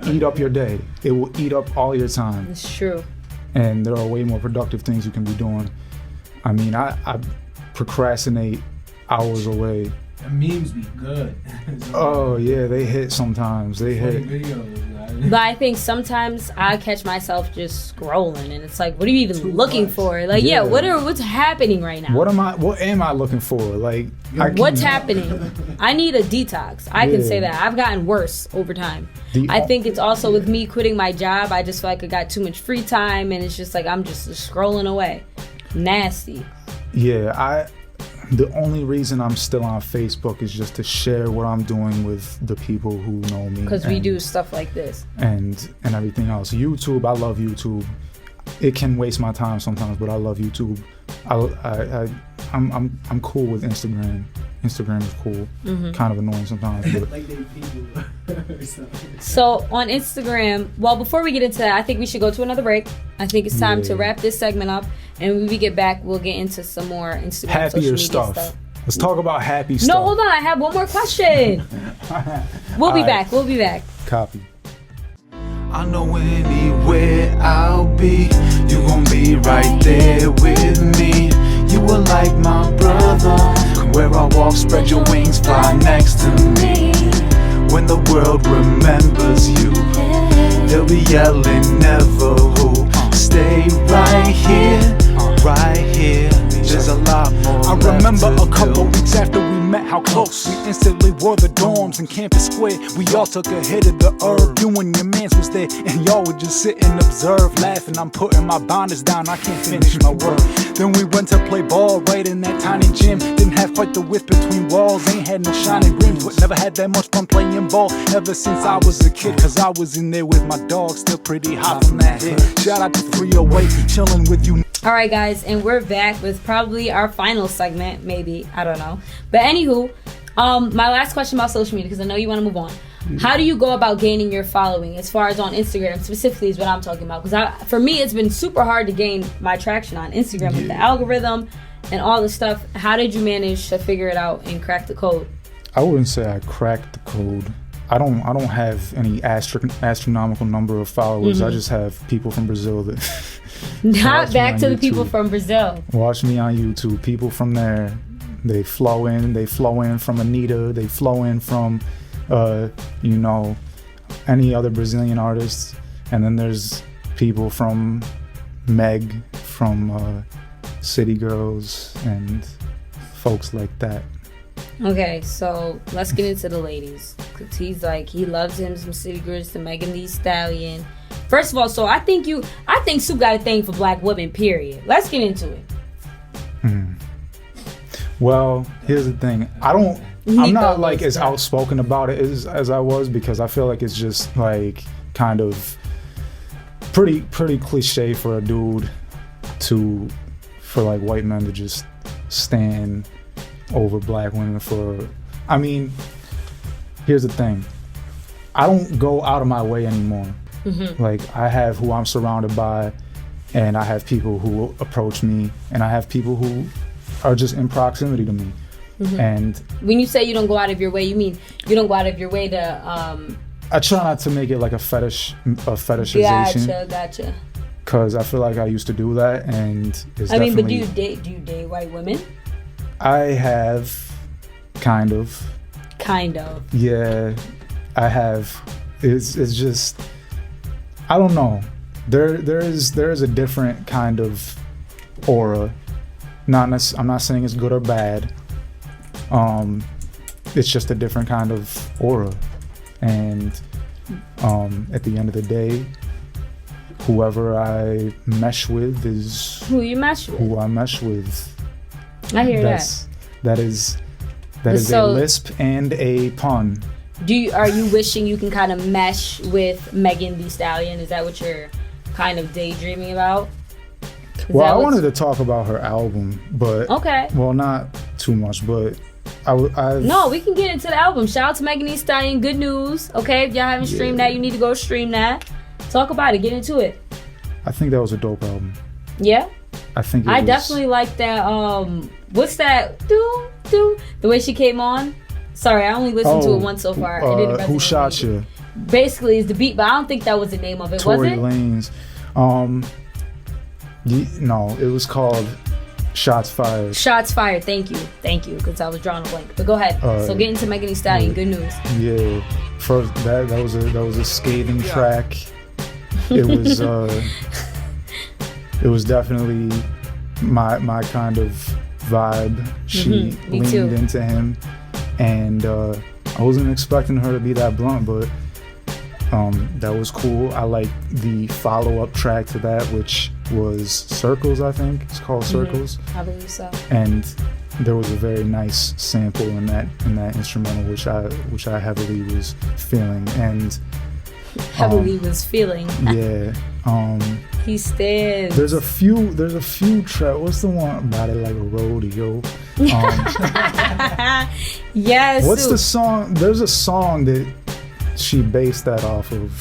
[SPEAKER 3] eat up your day. It will eat up all your time.
[SPEAKER 2] It's true.
[SPEAKER 3] And there are way more productive things you can be doing. I mean, I procrastinate hours away.
[SPEAKER 5] The memes be good.
[SPEAKER 3] Oh yeah, they hit sometimes. They hit.
[SPEAKER 5] Videos,
[SPEAKER 2] But I think sometimes I catch myself just scrolling, and it's like, what are you even looking
[SPEAKER 5] much.
[SPEAKER 2] for? Like, what's happening right now?
[SPEAKER 3] What am I looking for? Like,
[SPEAKER 2] What's happening? I need a detox. I can say that. I've gotten worse over time. I think it's also with me quitting my job. I just feel like I got too much free time, and it's just like I'm just scrolling away. Nasty.
[SPEAKER 3] Yeah, the only reason I'm still on Facebook is just to share what I'm doing with the people who know me.
[SPEAKER 2] Because we do stuff like this.
[SPEAKER 3] And everything else. YouTube, I love YouTube. It can waste my time sometimes, but I love YouTube. I'm cool with Instagram. Instagram is cool. Kind of annoying sometimes. But
[SPEAKER 5] like they people or something.
[SPEAKER 2] So on Instagram, well, before we get into that, I think we should go to another break. I think it's time to wrap this segment up, and when we get back, we'll get into some more Instagram
[SPEAKER 3] happier
[SPEAKER 2] social media
[SPEAKER 3] stuff. Let's talk about happy stuff.
[SPEAKER 2] No, hold on. I have one more question. We'll be back. We'll be back.
[SPEAKER 3] Copy.
[SPEAKER 4] I know anywhere I'll be, you gon' be right there with me. You are like my brother. Where I walk, spread your wings, fly next to me. When the world remembers you, they'll be yelling never who. Stay right here, right here. There's a lot more. I remember a couple weeks after we met, how close we instantly wore the dorms in Campus Square. We all took a hit of the herb. You and your mans was there, and y'all would just sit and observe, laughing. I'm putting my bonnets down, I can't finish my work. Then we went to play ball right in that tiny gym. Didn't have quite the width between walls, ain't had no shining rims, but never had that much fun playing ball ever since I was a kid. Cause I was in there with my dog, still pretty hot from that hit. Shout out to 308, chilling with you.
[SPEAKER 2] All right, guys, and we're back with probably our final segment, maybe. I don't know. But anywho, my last question about social media, because I know you want to move on. How do you go about gaining your following, as far as on Instagram specifically is what I'm talking about? Because for me, it's been super hard to gain my traction on Instagram with the algorithm and all the stuff. How did you manage to figure it out and crack the code?
[SPEAKER 3] I wouldn't say I cracked the code. I don't have any astronomical number of followers. I just have people from Brazil that
[SPEAKER 2] Not back to the people from Brazil.
[SPEAKER 3] watch me on YouTube. People from there, they flow in. They flow in from Anitta. They flow in from, any other Brazilian artists. And then there's people from Meg, from City Girls, and folks like that.
[SPEAKER 2] Okay, so let's get into the ladies. Cause he's like, he loves him some City Girls, to Megan Thee Stallion. First of all, so I think Soup got a thing for black women, period. Let's get into it.
[SPEAKER 3] Well, here's the thing. I'm not like as outspoken about it as I was, because I feel like it's just like kind of pretty cliche for a dude for like white men to just stand over black women for. I mean, here's the thing. I don't go out of my way anymore. Like, I have who I'm surrounded by, and I have people who approach me, and I have people who are just in proximity to me. And
[SPEAKER 2] when you say you don't go out of your way, you mean you don't go out of your way to
[SPEAKER 3] I try not to make it like a fetishization.
[SPEAKER 2] Gotcha.
[SPEAKER 3] Because I feel like I used to do that, and it's
[SPEAKER 2] I mean, but
[SPEAKER 3] definitely...
[SPEAKER 2] do you date white women?
[SPEAKER 3] I have, kind of. Yeah, I have. It's just, I don't know. There is a different kind of aura. I'm not saying it's good or bad. It's just a different kind of aura, and at the end of the day, whoever I mesh with is
[SPEAKER 2] who you mesh with.
[SPEAKER 3] Who I mesh with.
[SPEAKER 2] I hear that.
[SPEAKER 3] That is a lisp and a pun.
[SPEAKER 2] Are you wishing you can kind of mesh with Megan Thee Stallion? Is that what you're kind of daydreaming about?
[SPEAKER 3] Well, I wanted to talk about her album, but
[SPEAKER 2] okay.
[SPEAKER 3] Well, not too much, but
[SPEAKER 2] No, we can get into the album. Shout out to Megan Thee Stallion. Good news. Okay, if y'all haven't streamed that, you need to go stream that. Talk about it. Get into it.
[SPEAKER 3] I think that was a dope album.
[SPEAKER 2] Yeah.
[SPEAKER 3] I think
[SPEAKER 2] I definitely like that. What's that? The way she came on. Sorry, I only listened to it once so far. It didn't resonate
[SPEAKER 3] Who Shot You?
[SPEAKER 2] Basically, is the beat, but I don't think that was the name of it.
[SPEAKER 3] Tory
[SPEAKER 2] was it?
[SPEAKER 3] Lanez. No, it was called Shots Fired.
[SPEAKER 2] Shots Fired. Thank you, because I was drawing a blank. But go ahead. So get into Megan Thee Stallion. Good news.
[SPEAKER 3] Yeah, first that was a scathing track. It was it was definitely my kind of vibe. She leaned into him, and I wasn't expecting her to be that blunt, but that was cool. I like the follow-up track to that, which was Circles. I think it's called Circles.
[SPEAKER 2] I believe so.
[SPEAKER 3] And there was a very nice sample in that instrumental, which I heavily was feeling, and
[SPEAKER 2] heavily was feeling.
[SPEAKER 3] Yeah.
[SPEAKER 2] He stands.
[SPEAKER 3] There's a few tracks. What's the one about it like a rodeo?
[SPEAKER 2] Yes.
[SPEAKER 3] What's the song? There's a song that she based that off of.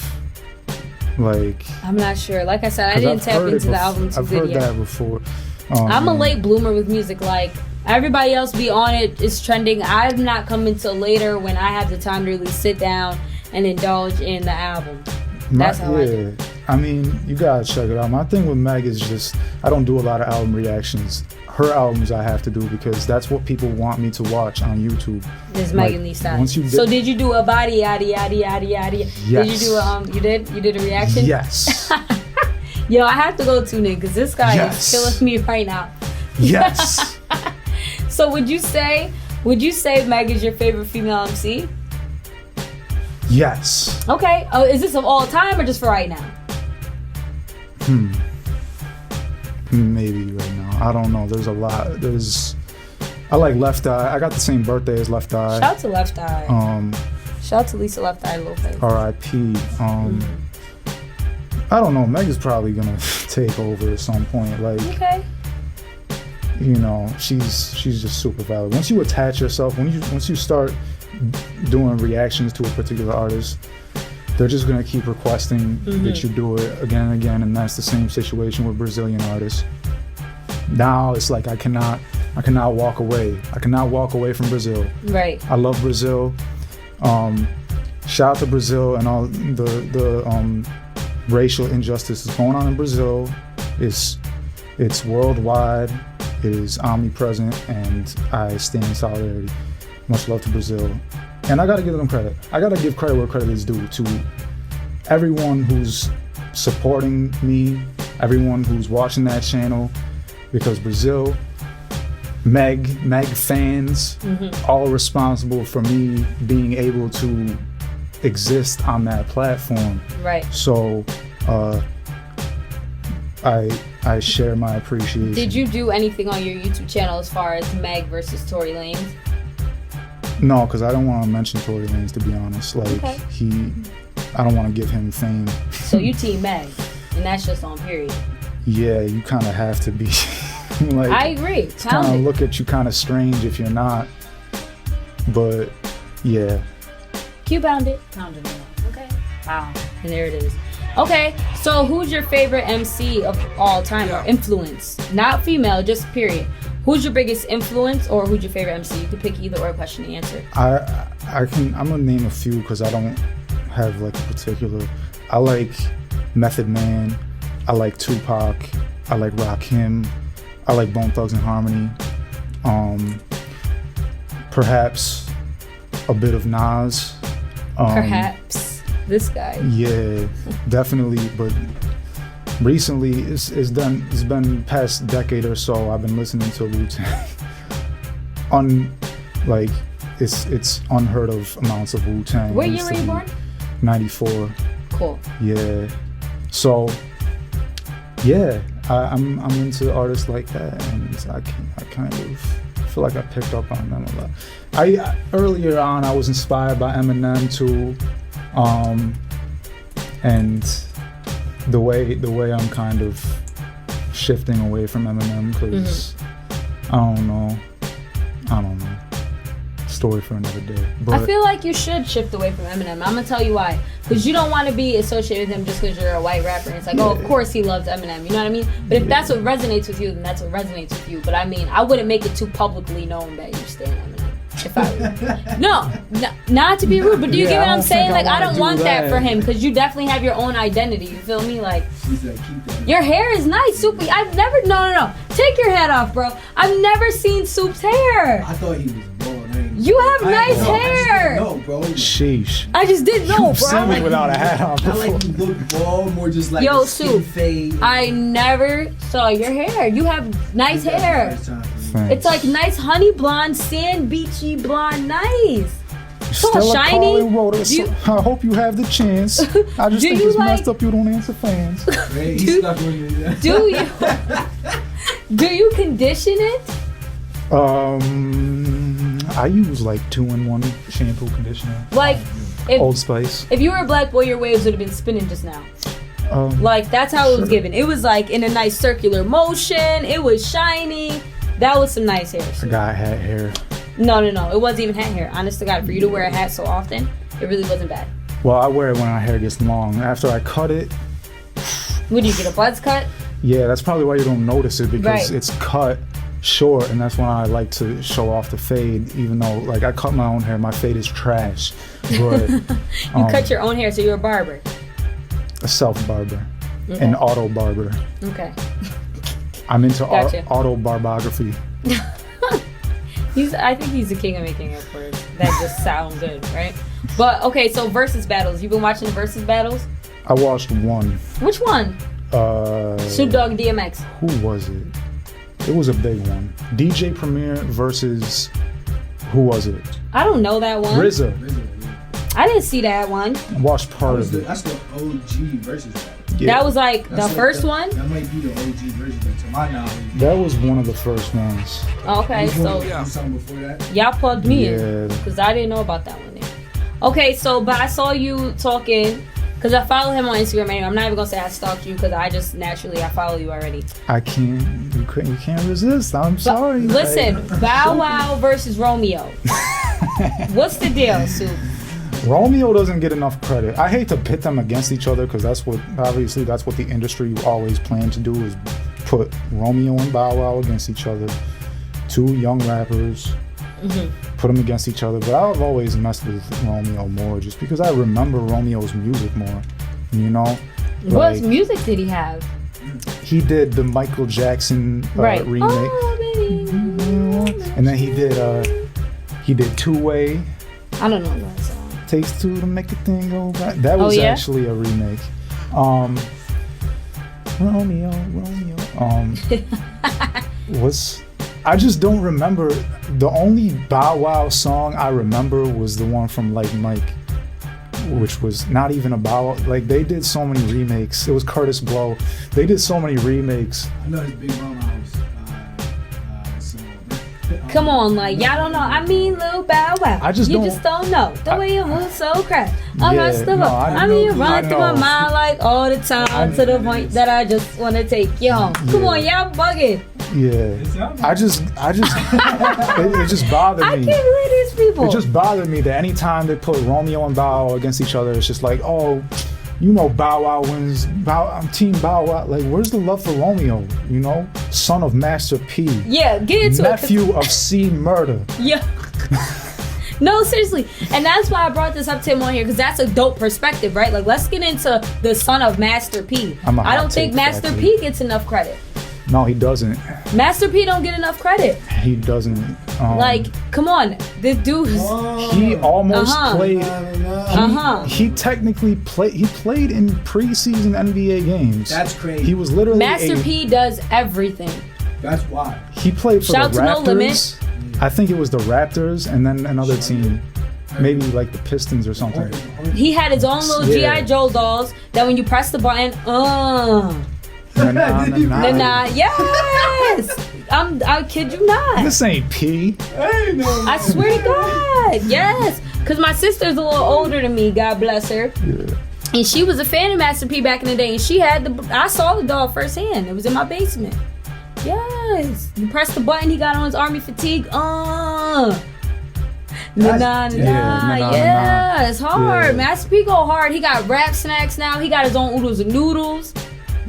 [SPEAKER 3] Like,
[SPEAKER 2] I'm not sure. Like I said, I didn't tap into the album too good yet.
[SPEAKER 3] I've heard that before.
[SPEAKER 2] I'm a late bloomer with music. Like, everybody else be on it. It's trending. I'm not coming till later when I have the time to really sit down and indulge in the album. That's how I do.
[SPEAKER 3] I mean, you gotta check it out. My thing with Meg is just, I don't do a lot of album reactions. Her albums I have to do because that's what people want me to watch on YouTube.
[SPEAKER 2] This Megan Thee Stallion. So did you do a body yaddy yaddy yaddy yaddy? Yes. Did you do you did a reaction?
[SPEAKER 3] Yes.
[SPEAKER 2] Yo, I have to go tune in because this guy is killing me right now.
[SPEAKER 3] Yes.
[SPEAKER 2] So would you say Meg is your favorite female MC?
[SPEAKER 3] Yes.
[SPEAKER 2] Okay. Oh, is this of all time or just for right now?
[SPEAKER 3] Maybe right now. I don't know. There's a lot. I like Left Eye. I got the same birthday as Left Eye.
[SPEAKER 2] Shout out to Left Eye. Shout out to Lisa Left Eye Lopez.
[SPEAKER 3] R.I.P. I don't know. Meg is probably gonna take over at some point. Like,
[SPEAKER 2] okay.
[SPEAKER 3] You know, she's just super valid. Once you attach yourself, once you start doing reactions to a particular artist, they're just gonna keep requesting that you do it again and again, and that's the same situation with Brazilian artists. Now it's like I cannot walk away. I cannot walk away from Brazil.
[SPEAKER 2] Right.
[SPEAKER 3] I love Brazil. Shout out to Brazil and all the racial injustices going on in Brazil. It's worldwide. It is omnipresent, and I stand in solidarity. Much love to Brazil. And I gotta give them credit. I gotta give credit where credit is due to everyone who's supporting me, everyone who's watching that channel, because Brazil, Meg fans, all responsible for me being able to exist on that platform.
[SPEAKER 2] Right.
[SPEAKER 3] So I share my appreciation.
[SPEAKER 2] Did you do anything on your YouTube channel as far as Meg versus Tory Lanez?
[SPEAKER 3] No, because I don't want to mention Tory Lanez, to be honest. Like,
[SPEAKER 2] okay.
[SPEAKER 3] I don't want to give him fame.
[SPEAKER 2] So you team Meg, and that's just on period.
[SPEAKER 3] Yeah, you kind of have to be. Like,
[SPEAKER 2] I agree.
[SPEAKER 3] Kind of look at you kind of strange if you're not. But yeah,
[SPEAKER 2] Q pounded. Pounded it. Okay. Wow. And there it is. Okay, so who's your favorite MC of all time or influence? Not female, just period. Who's your biggest influence or who's your favorite MC? You can pick either or question to answer.
[SPEAKER 3] I'm gonna name a few because I don't have like a particular. I like Method Man. I like Tupac. I like Rakim. I like Bone Thugs and Harmony. Perhaps a bit of Nas.
[SPEAKER 2] Perhaps. This guy.
[SPEAKER 3] Yeah, definitely. But recently, it's been past decade or so. I've been listening to Wu-Tang. It's unheard of amounts of Wu-Tang.
[SPEAKER 2] What year were you born?
[SPEAKER 3] 94.
[SPEAKER 2] Cool.
[SPEAKER 3] Yeah. So, yeah, I'm into artists like that, and I kind of feel like I picked up on them a lot. Earlier on, I was inspired by Eminem too. And the way I'm kind of shifting away from Eminem because I don't know. Story for another day. But
[SPEAKER 2] I feel like you should shift away from Eminem. I'm gonna tell you why. Because you don't want to be associated with him just because you're a white rapper. And it's like, oh, of course he loves Eminem. You know what I mean? But if that's what resonates with you, then that's what resonates with you. But I mean, I wouldn't make it too publicly known that you stand Eminem. If I were. No, not to be rude, but do you get what I'm saying? Like, I don't want that for him because you definitely have your own identity. You feel me? Like, your hair is nice, Soupy. I've never. No. Take your hat off, bro. I've never seen Soup's hair.
[SPEAKER 5] I thought he was bald.
[SPEAKER 2] You have nice hair.
[SPEAKER 5] No, bro.
[SPEAKER 3] Sheesh.
[SPEAKER 2] I just didn't know,
[SPEAKER 3] You've
[SPEAKER 2] bro.
[SPEAKER 3] seen me without a hat on
[SPEAKER 5] I
[SPEAKER 3] before.
[SPEAKER 5] like you look bald, more just like
[SPEAKER 2] Yo,
[SPEAKER 5] a skin
[SPEAKER 2] Soup.
[SPEAKER 5] fade.
[SPEAKER 2] I never saw your hair. You have nice hair.
[SPEAKER 3] Thanks.
[SPEAKER 2] It's like nice honey blonde, sand beachy blonde, nice. So
[SPEAKER 3] Still
[SPEAKER 2] shiny.
[SPEAKER 3] I hope you have the chance. I just
[SPEAKER 2] Do
[SPEAKER 3] think
[SPEAKER 2] you
[SPEAKER 3] it's
[SPEAKER 2] like-
[SPEAKER 3] messed up you don't answer fans.
[SPEAKER 5] Man, he's stuck on you.
[SPEAKER 2] Do you? Do you condition it?
[SPEAKER 3] I use like 2-in-1 shampoo conditioner.
[SPEAKER 2] Like,
[SPEAKER 3] Old
[SPEAKER 2] if
[SPEAKER 3] Spice.
[SPEAKER 2] if you were a black boy, your waves would have been spinning just now. Like, that's how it was given. It was like in a nice circular motion. It was shiny. That was some nice hair.
[SPEAKER 3] I got hat hair.
[SPEAKER 2] No. It wasn't even hat hair. Honest to God, for you to wear a hat so often, it really wasn't bad.
[SPEAKER 3] Well, I wear it when my hair gets long. After I cut it,
[SPEAKER 2] Would you get a buzz cut?
[SPEAKER 3] yeah, that's probably why you don't notice it because
[SPEAKER 2] Right.
[SPEAKER 3] it's cut short, and that's when I like to show off the fade. Even though, like, I cut my own hair, my fade is trash. But
[SPEAKER 2] You cut your own hair, so you're a barber.
[SPEAKER 3] a self barber, an auto barber.
[SPEAKER 2] Okay.
[SPEAKER 3] I'm into
[SPEAKER 2] Gotcha.
[SPEAKER 3] auto barbography.
[SPEAKER 2] I think he's the king of making up words that just sound good, right? But okay, so versus battles. You've been watching the versus battles?
[SPEAKER 3] I watched one.
[SPEAKER 2] Which one? Snoop Dogg and DMX.
[SPEAKER 3] Who was it? It was a big one. DJ Premier versus who was it?
[SPEAKER 2] I don't know that one.
[SPEAKER 3] RZA.
[SPEAKER 2] I didn't see that one.
[SPEAKER 3] I watched part of it.
[SPEAKER 5] That's the OG versus battle.
[SPEAKER 3] Yeah,
[SPEAKER 2] That was like
[SPEAKER 5] That's
[SPEAKER 2] the
[SPEAKER 5] like
[SPEAKER 2] first one?
[SPEAKER 5] That might be the OG version, but to my knowledge.
[SPEAKER 3] that was one of the first ones.
[SPEAKER 2] Okay, so
[SPEAKER 5] Something before that.
[SPEAKER 2] y'all plugged me in
[SPEAKER 3] Yeah.
[SPEAKER 2] because I didn't know about that one there. Okay, so but I saw you talking because I follow him on Instagram anyway. I'm not even gonna say I stalked you because I just naturally I follow you already.
[SPEAKER 3] I can't. You can't resist. I'm sorry.
[SPEAKER 2] Listen, Bow Wow versus Romeo. What's the deal, Soup?
[SPEAKER 3] Romeo doesn't get enough credit. I hate to pit them against each other because that's what the industry always planned to do is put Romeo and Bow Wow against each other. Two young rappers, put them against each other. But I've always messed with Romeo more just because I remember Romeo's music more. You know,
[SPEAKER 2] What music did he have?
[SPEAKER 3] he did the Michael Jackson remake,
[SPEAKER 2] Oh, baby.
[SPEAKER 3] and then he did Two Way.
[SPEAKER 2] I don't know that song.
[SPEAKER 3] Takes two to make the thing go back. That was
[SPEAKER 2] yeah?
[SPEAKER 3] actually a remake. Romeo. I just don't remember. The only Bow Wow song I remember was the one from Like Mike, which was not even a Bow Wow. Like, they did so many remakes. It was Curtis Blow. They did so many remakes.
[SPEAKER 5] I know his Big Mama House.
[SPEAKER 2] Come on, like y'all don't know. I mean, Lil Bow Wow.
[SPEAKER 3] I just
[SPEAKER 2] you
[SPEAKER 3] don't-
[SPEAKER 2] just don't know the way you move so crap. Across the
[SPEAKER 3] no,
[SPEAKER 2] road. I mean, you run through my
[SPEAKER 3] know.
[SPEAKER 2] mind like all the time to the point that I just want to take you home. Come
[SPEAKER 3] Yeah.
[SPEAKER 2] on, y'all bugging.
[SPEAKER 3] Yeah, I just, it just bothered
[SPEAKER 2] I
[SPEAKER 3] me.
[SPEAKER 2] can't believe these people.
[SPEAKER 3] It just bothered me that anytime they put Romeo and Bow Wow against each other, it's just like, oh, you know, Bow Wow wins. I'm Team Bow Wow. Like, where's the love for Romeo? You know, son of Master P.
[SPEAKER 2] Yeah, get into it.
[SPEAKER 3] Nephew of C Murder.
[SPEAKER 2] Yeah. No, seriously. And that's why I brought this up to him on here, because that's a dope perspective, right? Like, let's get into the son of Master P. I don't think Master P gets enough credit.
[SPEAKER 3] No, he doesn't.
[SPEAKER 2] Master P don't get enough credit.
[SPEAKER 3] He doesn't.
[SPEAKER 2] Like, come on. This dude is...
[SPEAKER 3] He almost played. He technically played. He played in preseason NBA games.
[SPEAKER 5] That's crazy.
[SPEAKER 3] He was literally
[SPEAKER 2] Master P does everything.
[SPEAKER 5] That's why.
[SPEAKER 3] He played for
[SPEAKER 2] Shout
[SPEAKER 3] the
[SPEAKER 2] to No Limit.
[SPEAKER 3] Raptors. I think it was the Raptors and then another team. Maybe like the Pistons or something.
[SPEAKER 2] He had his own little
[SPEAKER 3] Yeah.
[SPEAKER 2] G.I. Joe dolls that when you press the button, nah, yes! I kid you not.
[SPEAKER 3] This ain't P.
[SPEAKER 2] I swear to God, yes. Because my sister's a little older than me, God bless her.
[SPEAKER 3] Yeah.
[SPEAKER 2] And she was a fan of Master P back in the day. And she had I saw the doll firsthand. It was in my basement. Yes. You press the button, he got on his army fatigue. Yeah, it's hard.
[SPEAKER 3] Yeah.
[SPEAKER 2] Master P go hard. He got rap snacks now. He got his own oodles and noodles.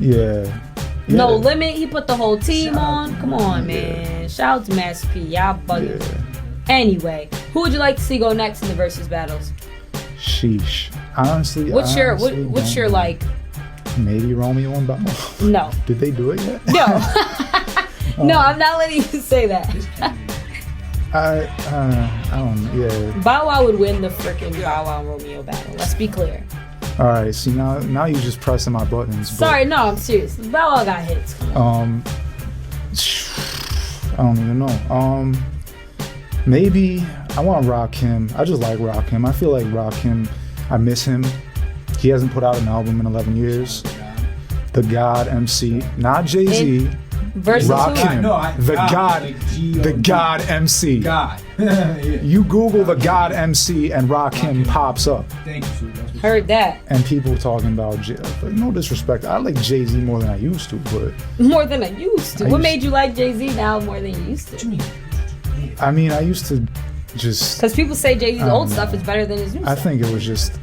[SPEAKER 3] Yeah.
[SPEAKER 2] No Limit. He put the whole team on. Come on, man. Shout out to Master P. Y'all bugging.
[SPEAKER 3] Yeah.
[SPEAKER 2] Anyway, who would you like to see go next in the versus battles?
[SPEAKER 3] Sheesh. Honestly,
[SPEAKER 2] What's your like?
[SPEAKER 3] Maybe Romeo and Bow Wow.
[SPEAKER 2] No.
[SPEAKER 3] Did they do it yet?
[SPEAKER 2] No. No, I'm not letting you say that.
[SPEAKER 3] I don't. Yeah.
[SPEAKER 2] Bow Wow would win the freaking Bow Wow and Romeo battle. Let's be clear.
[SPEAKER 3] All right. See now you just pressing my buttons. but,
[SPEAKER 2] Sorry, no, I'm serious. Bow Wow got hits. Come on.
[SPEAKER 3] I don't even know. Maybe I want Rakim. I just like Rakim. I feel like Rakim. I miss him. He hasn't put out an album in 11 years. The God MC, not Jay-Z.
[SPEAKER 2] Versus
[SPEAKER 3] Rakim, the God MC.
[SPEAKER 5] God. Yeah.
[SPEAKER 3] You Google the God MC and Rakim pops up.
[SPEAKER 5] Thank you, sir.
[SPEAKER 2] Heard that.
[SPEAKER 3] And people talking about no disrespect. I like Jay-Z more than I used to, but
[SPEAKER 2] More than I used to. What made you like Jay-Z now more than you used to?
[SPEAKER 3] I mean, I used to just.
[SPEAKER 2] Because people say Jay-Z's old stuff is better than his new
[SPEAKER 3] I
[SPEAKER 2] stuff.
[SPEAKER 3] think it was just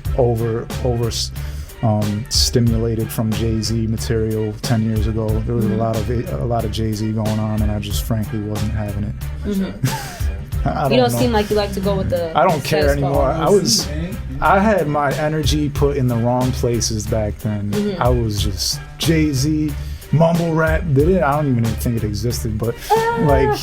[SPEAKER 3] stimulated from Jay-Z material 10 years ago. There was a lot of Jay-Z going on, and I just frankly wasn't having it.
[SPEAKER 2] You don't seem like you like to go with the.
[SPEAKER 3] I don't care
[SPEAKER 2] status quo.
[SPEAKER 3] anymore. I had my energy put in the wrong places back then. I was just Jay-Z, mumble rap. I don't even think it existed, but like.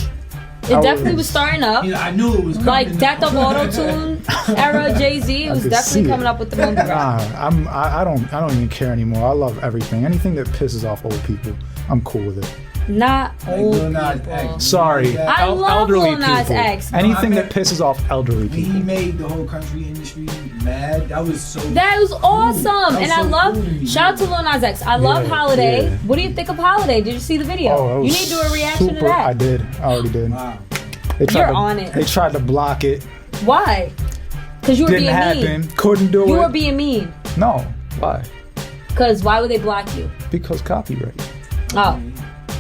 [SPEAKER 2] It definitely was starting up.
[SPEAKER 5] Yeah, I knew it was coming.
[SPEAKER 2] Like Death of Auto-Tune era Jay-Z. It was definitely coming up with the mumble rap.
[SPEAKER 3] I don't even care anymore. I love everything. Anything that pisses off old people, I'm cool with it.
[SPEAKER 2] Not old
[SPEAKER 5] Lil Nas
[SPEAKER 2] people.
[SPEAKER 5] X.
[SPEAKER 3] Sorry,
[SPEAKER 2] I love
[SPEAKER 3] elderly
[SPEAKER 2] Lil Nas
[SPEAKER 3] people.
[SPEAKER 2] X.
[SPEAKER 3] Anything
[SPEAKER 5] No, I
[SPEAKER 3] that pisses off elderly
[SPEAKER 5] He
[SPEAKER 3] people.
[SPEAKER 5] made the whole country industry mad. That was so.
[SPEAKER 2] That was awesome.
[SPEAKER 5] That was
[SPEAKER 2] And I
[SPEAKER 5] so
[SPEAKER 2] love,
[SPEAKER 5] cool to me.
[SPEAKER 2] shout out to Lil Nas X. I love
[SPEAKER 3] Yeah,
[SPEAKER 2] Holiday.
[SPEAKER 3] yeah.
[SPEAKER 2] What do you think of Holiday? Did you see the video?
[SPEAKER 3] Oh, that
[SPEAKER 2] You
[SPEAKER 3] was
[SPEAKER 2] need to do a reaction
[SPEAKER 3] super,
[SPEAKER 2] to that.
[SPEAKER 3] I did. I already did.
[SPEAKER 5] Wow.
[SPEAKER 3] They tried
[SPEAKER 2] You're
[SPEAKER 3] to,
[SPEAKER 2] on it.
[SPEAKER 3] They tried to block it.
[SPEAKER 2] Why? Because you were
[SPEAKER 3] Didn't
[SPEAKER 2] being
[SPEAKER 3] happen.
[SPEAKER 2] mean.
[SPEAKER 3] Couldn't do
[SPEAKER 2] You
[SPEAKER 3] it.
[SPEAKER 2] were being mean.
[SPEAKER 3] No. Why?
[SPEAKER 2] Because why would they block you?
[SPEAKER 3] Because copyright.
[SPEAKER 2] Oh.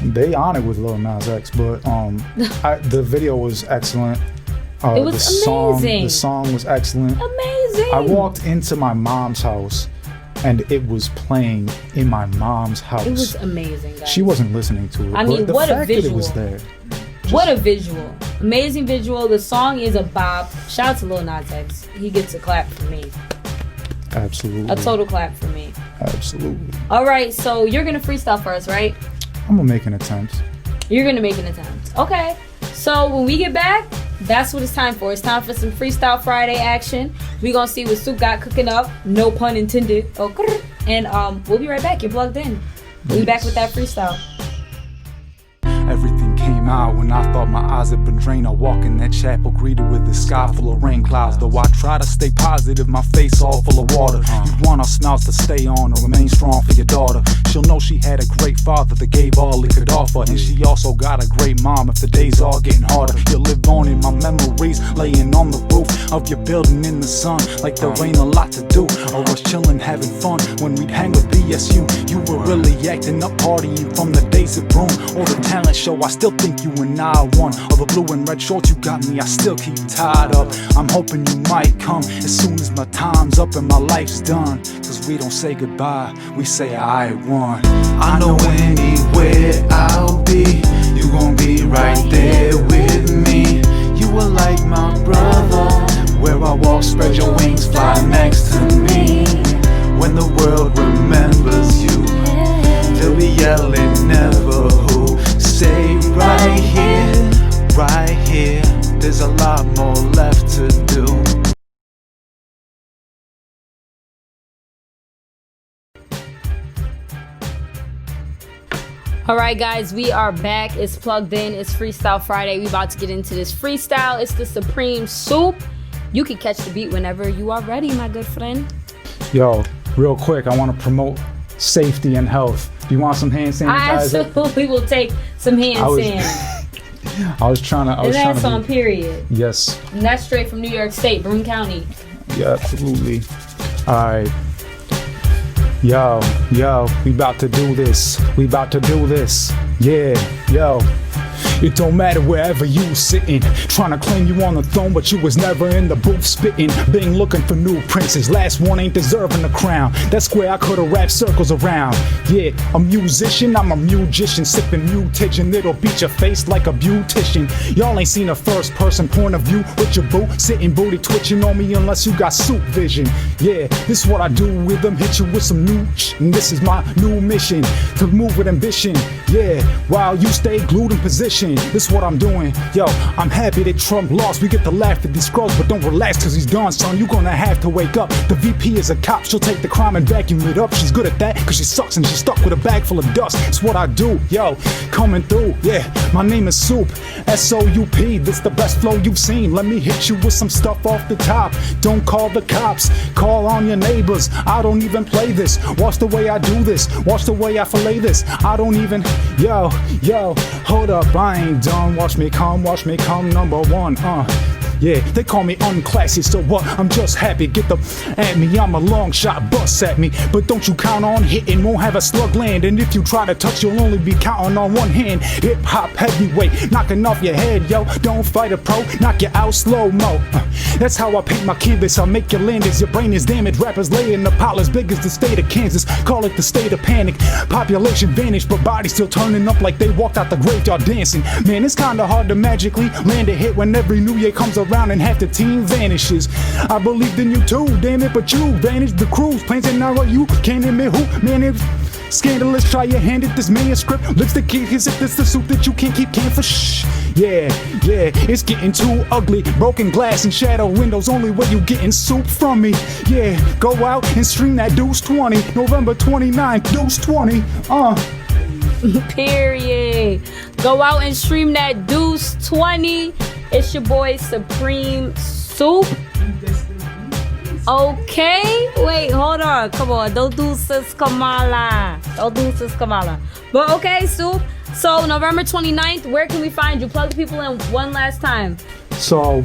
[SPEAKER 3] They on it with Lil Nas X, but the video was excellent.
[SPEAKER 2] It was amazing.
[SPEAKER 3] The song was excellent.
[SPEAKER 2] Amazing.
[SPEAKER 3] I walked into my mom's house, and it was playing in my mom's house.
[SPEAKER 2] It was amazing, guys.
[SPEAKER 3] She wasn't listening to it.
[SPEAKER 2] I mean,
[SPEAKER 3] but the
[SPEAKER 2] what a
[SPEAKER 3] fact that it
[SPEAKER 2] visual.
[SPEAKER 3] was there.
[SPEAKER 2] What a visual. Amazing visual. The song is a bop. Shout out to Lil Nas X. He gets a clap from me.
[SPEAKER 3] Absolutely.
[SPEAKER 2] A total clap from me.
[SPEAKER 3] Absolutely.
[SPEAKER 2] All right, so you're going to freestyle for us, right?
[SPEAKER 3] I'm gonna make an attempt.
[SPEAKER 2] You're going to make an attempt. Okay. So when we get back, that's what it's time for. It's time for some Freestyle Friday action. We're going to see what Soup got cooking up. No pun intended. Okay. And we'll be right back. You're plugged in. We'll be back with that freestyle.
[SPEAKER 4] Everything came out when I thought my eyes had been drained. I walk in that chapel greeted with the sky full of rain clouds. Though I try to stay positive, my face all full of water. You want our smiles to stay on or remain strong for your daughter. She'll know she had a great father that gave all he could offer, and she also got a great mom if the days are getting harder. You'll live on in my memories, laying on the roof of your building in the sun, like there ain't a lot to do, or us chilling having fun when we'd hang with BSU. You were really acting up, partying from the days at Broom or the talent show. I still think you and I won, or the blue and red shorts you got me, I still keep tied up. I'm hoping you might come as soon as my time's up and my life's done, cause we don't say goodbye, we say I won. I know anywhere I'll be, you gon' be right there with me. You were like my brother, where I walk, spread your wings, fly next to me. When the world remembers you, they'll be yelling never who. Stay right here, there's a lot more left to do.
[SPEAKER 2] Alright guys, we are back. It's Plugged In. It's Freestyle Friday. We about to get into this freestyle. It's the Supreme Soup. You can catch the beat whenever you are ready, my good friend.
[SPEAKER 3] Yo, real quick, I want to promote safety and health. Do you want some hand sanitizer?
[SPEAKER 2] I absolutely will take some hand sand.
[SPEAKER 3] I was trying to.
[SPEAKER 2] And that's on period.
[SPEAKER 3] Yes.
[SPEAKER 2] And that's straight from New York State, Broome County.
[SPEAKER 3] Yeah, absolutely. All right. Yo, we about to do this. Yeah, yo. It don't matter wherever you sitting, trying to claim you on the throne, but you was never in the booth spitting. Been looking for new princes, last one ain't deserving the crown. That's square I could've wrapped circles around. Yeah, a musician, I'm a musician, sipping mutation, it'll beat your face like a beautician. Y'all ain't seen a first person point of view with your boo, sitting booty twitching on me unless you got suit vision. Yeah, this is what I do with them, hit you with some new and this is my new mission, to move with ambition. Yeah, while you stay glued in position. This is what I'm doing. Yo, I'm happy that Trump lost. We get to laugh at these scrolls, but don't relax cause he's gone, son. You gonna have to wake up. The VP is a cop. She'll take the crime and vacuum it up. She's good at that cause she sucks and she's stuck with a bag full of dust. It's what I do. Yo, coming through. Yeah, my name is Soup. S-O-U-P. This the best flow you've seen. Let me hit you with some stuff off the top. Don't call the cops. Call on your neighbors. I don't even play this. Watch the way I do this. Watch the way I fillet this. I don't even. Yo, hold up. I ain't done. Watch me come, number one. Yeah, they call me unclassy, so what? I'm just happy. Get the at me, I'm a long shot, bust at me. But don't you count on hitting, won't have a slug land. And if you try to touch, you'll only be counting on one hand. Hip hop heavyweight, knocking off your head, yo. Don't fight a pro, knock you out slow-mo. That's how I paint my canvas, I'll make you land as your brain is damaged. Rappers lay in the pile as big as the state of Kansas. Call it the state of panic. Population vanished, but bodies still turning up like they walked out the graveyard dancing. Man, it's kinda hard to magically land a hit when every new year comes around and half the team vanishes. I believed in you too, damn it, but you vanished. The crew's planting now what you can't admit who. Man, it's scandalous. Try your hand at this manuscript. Lipstick kiss if it's the soup that you can't keep can for shh. Yeah, it's getting too ugly. Broken glass and shadow windows, only way you getting soup from me. Yeah, go out and stream that Deuce 20, November 29th, Deuce 20.
[SPEAKER 2] Period. Go out and stream that Deuce 20. It's your boy Supreme Soup. Okay, wait, hold on. Come on, don't do sis Kamala. But okay, Soup. So November 29th, where can we find you? Plug the people in one last time.
[SPEAKER 3] So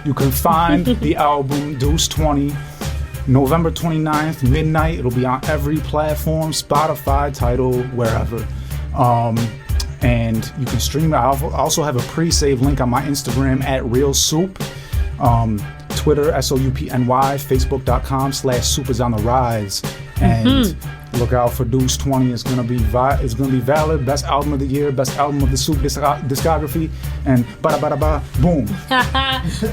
[SPEAKER 3] you can find the album Deuce 20 November 29th, midnight. It'll be on every platform, Spotify, Tidal, wherever. And you can stream it. I also have a pre-save link on my Instagram at Real Soup, Twitter SOUPNY, Facebook.com/Soup is on the rise, and look out for Deuce 20. It's gonna be valid. Best album of the year, best album of the Soup discography, and bada boom.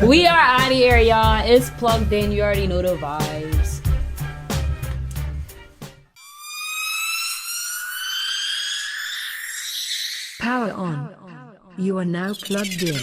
[SPEAKER 2] We are out of here, y'all. It's Plugged In. You already know the vibes.
[SPEAKER 1] Power on. You are now plugged in.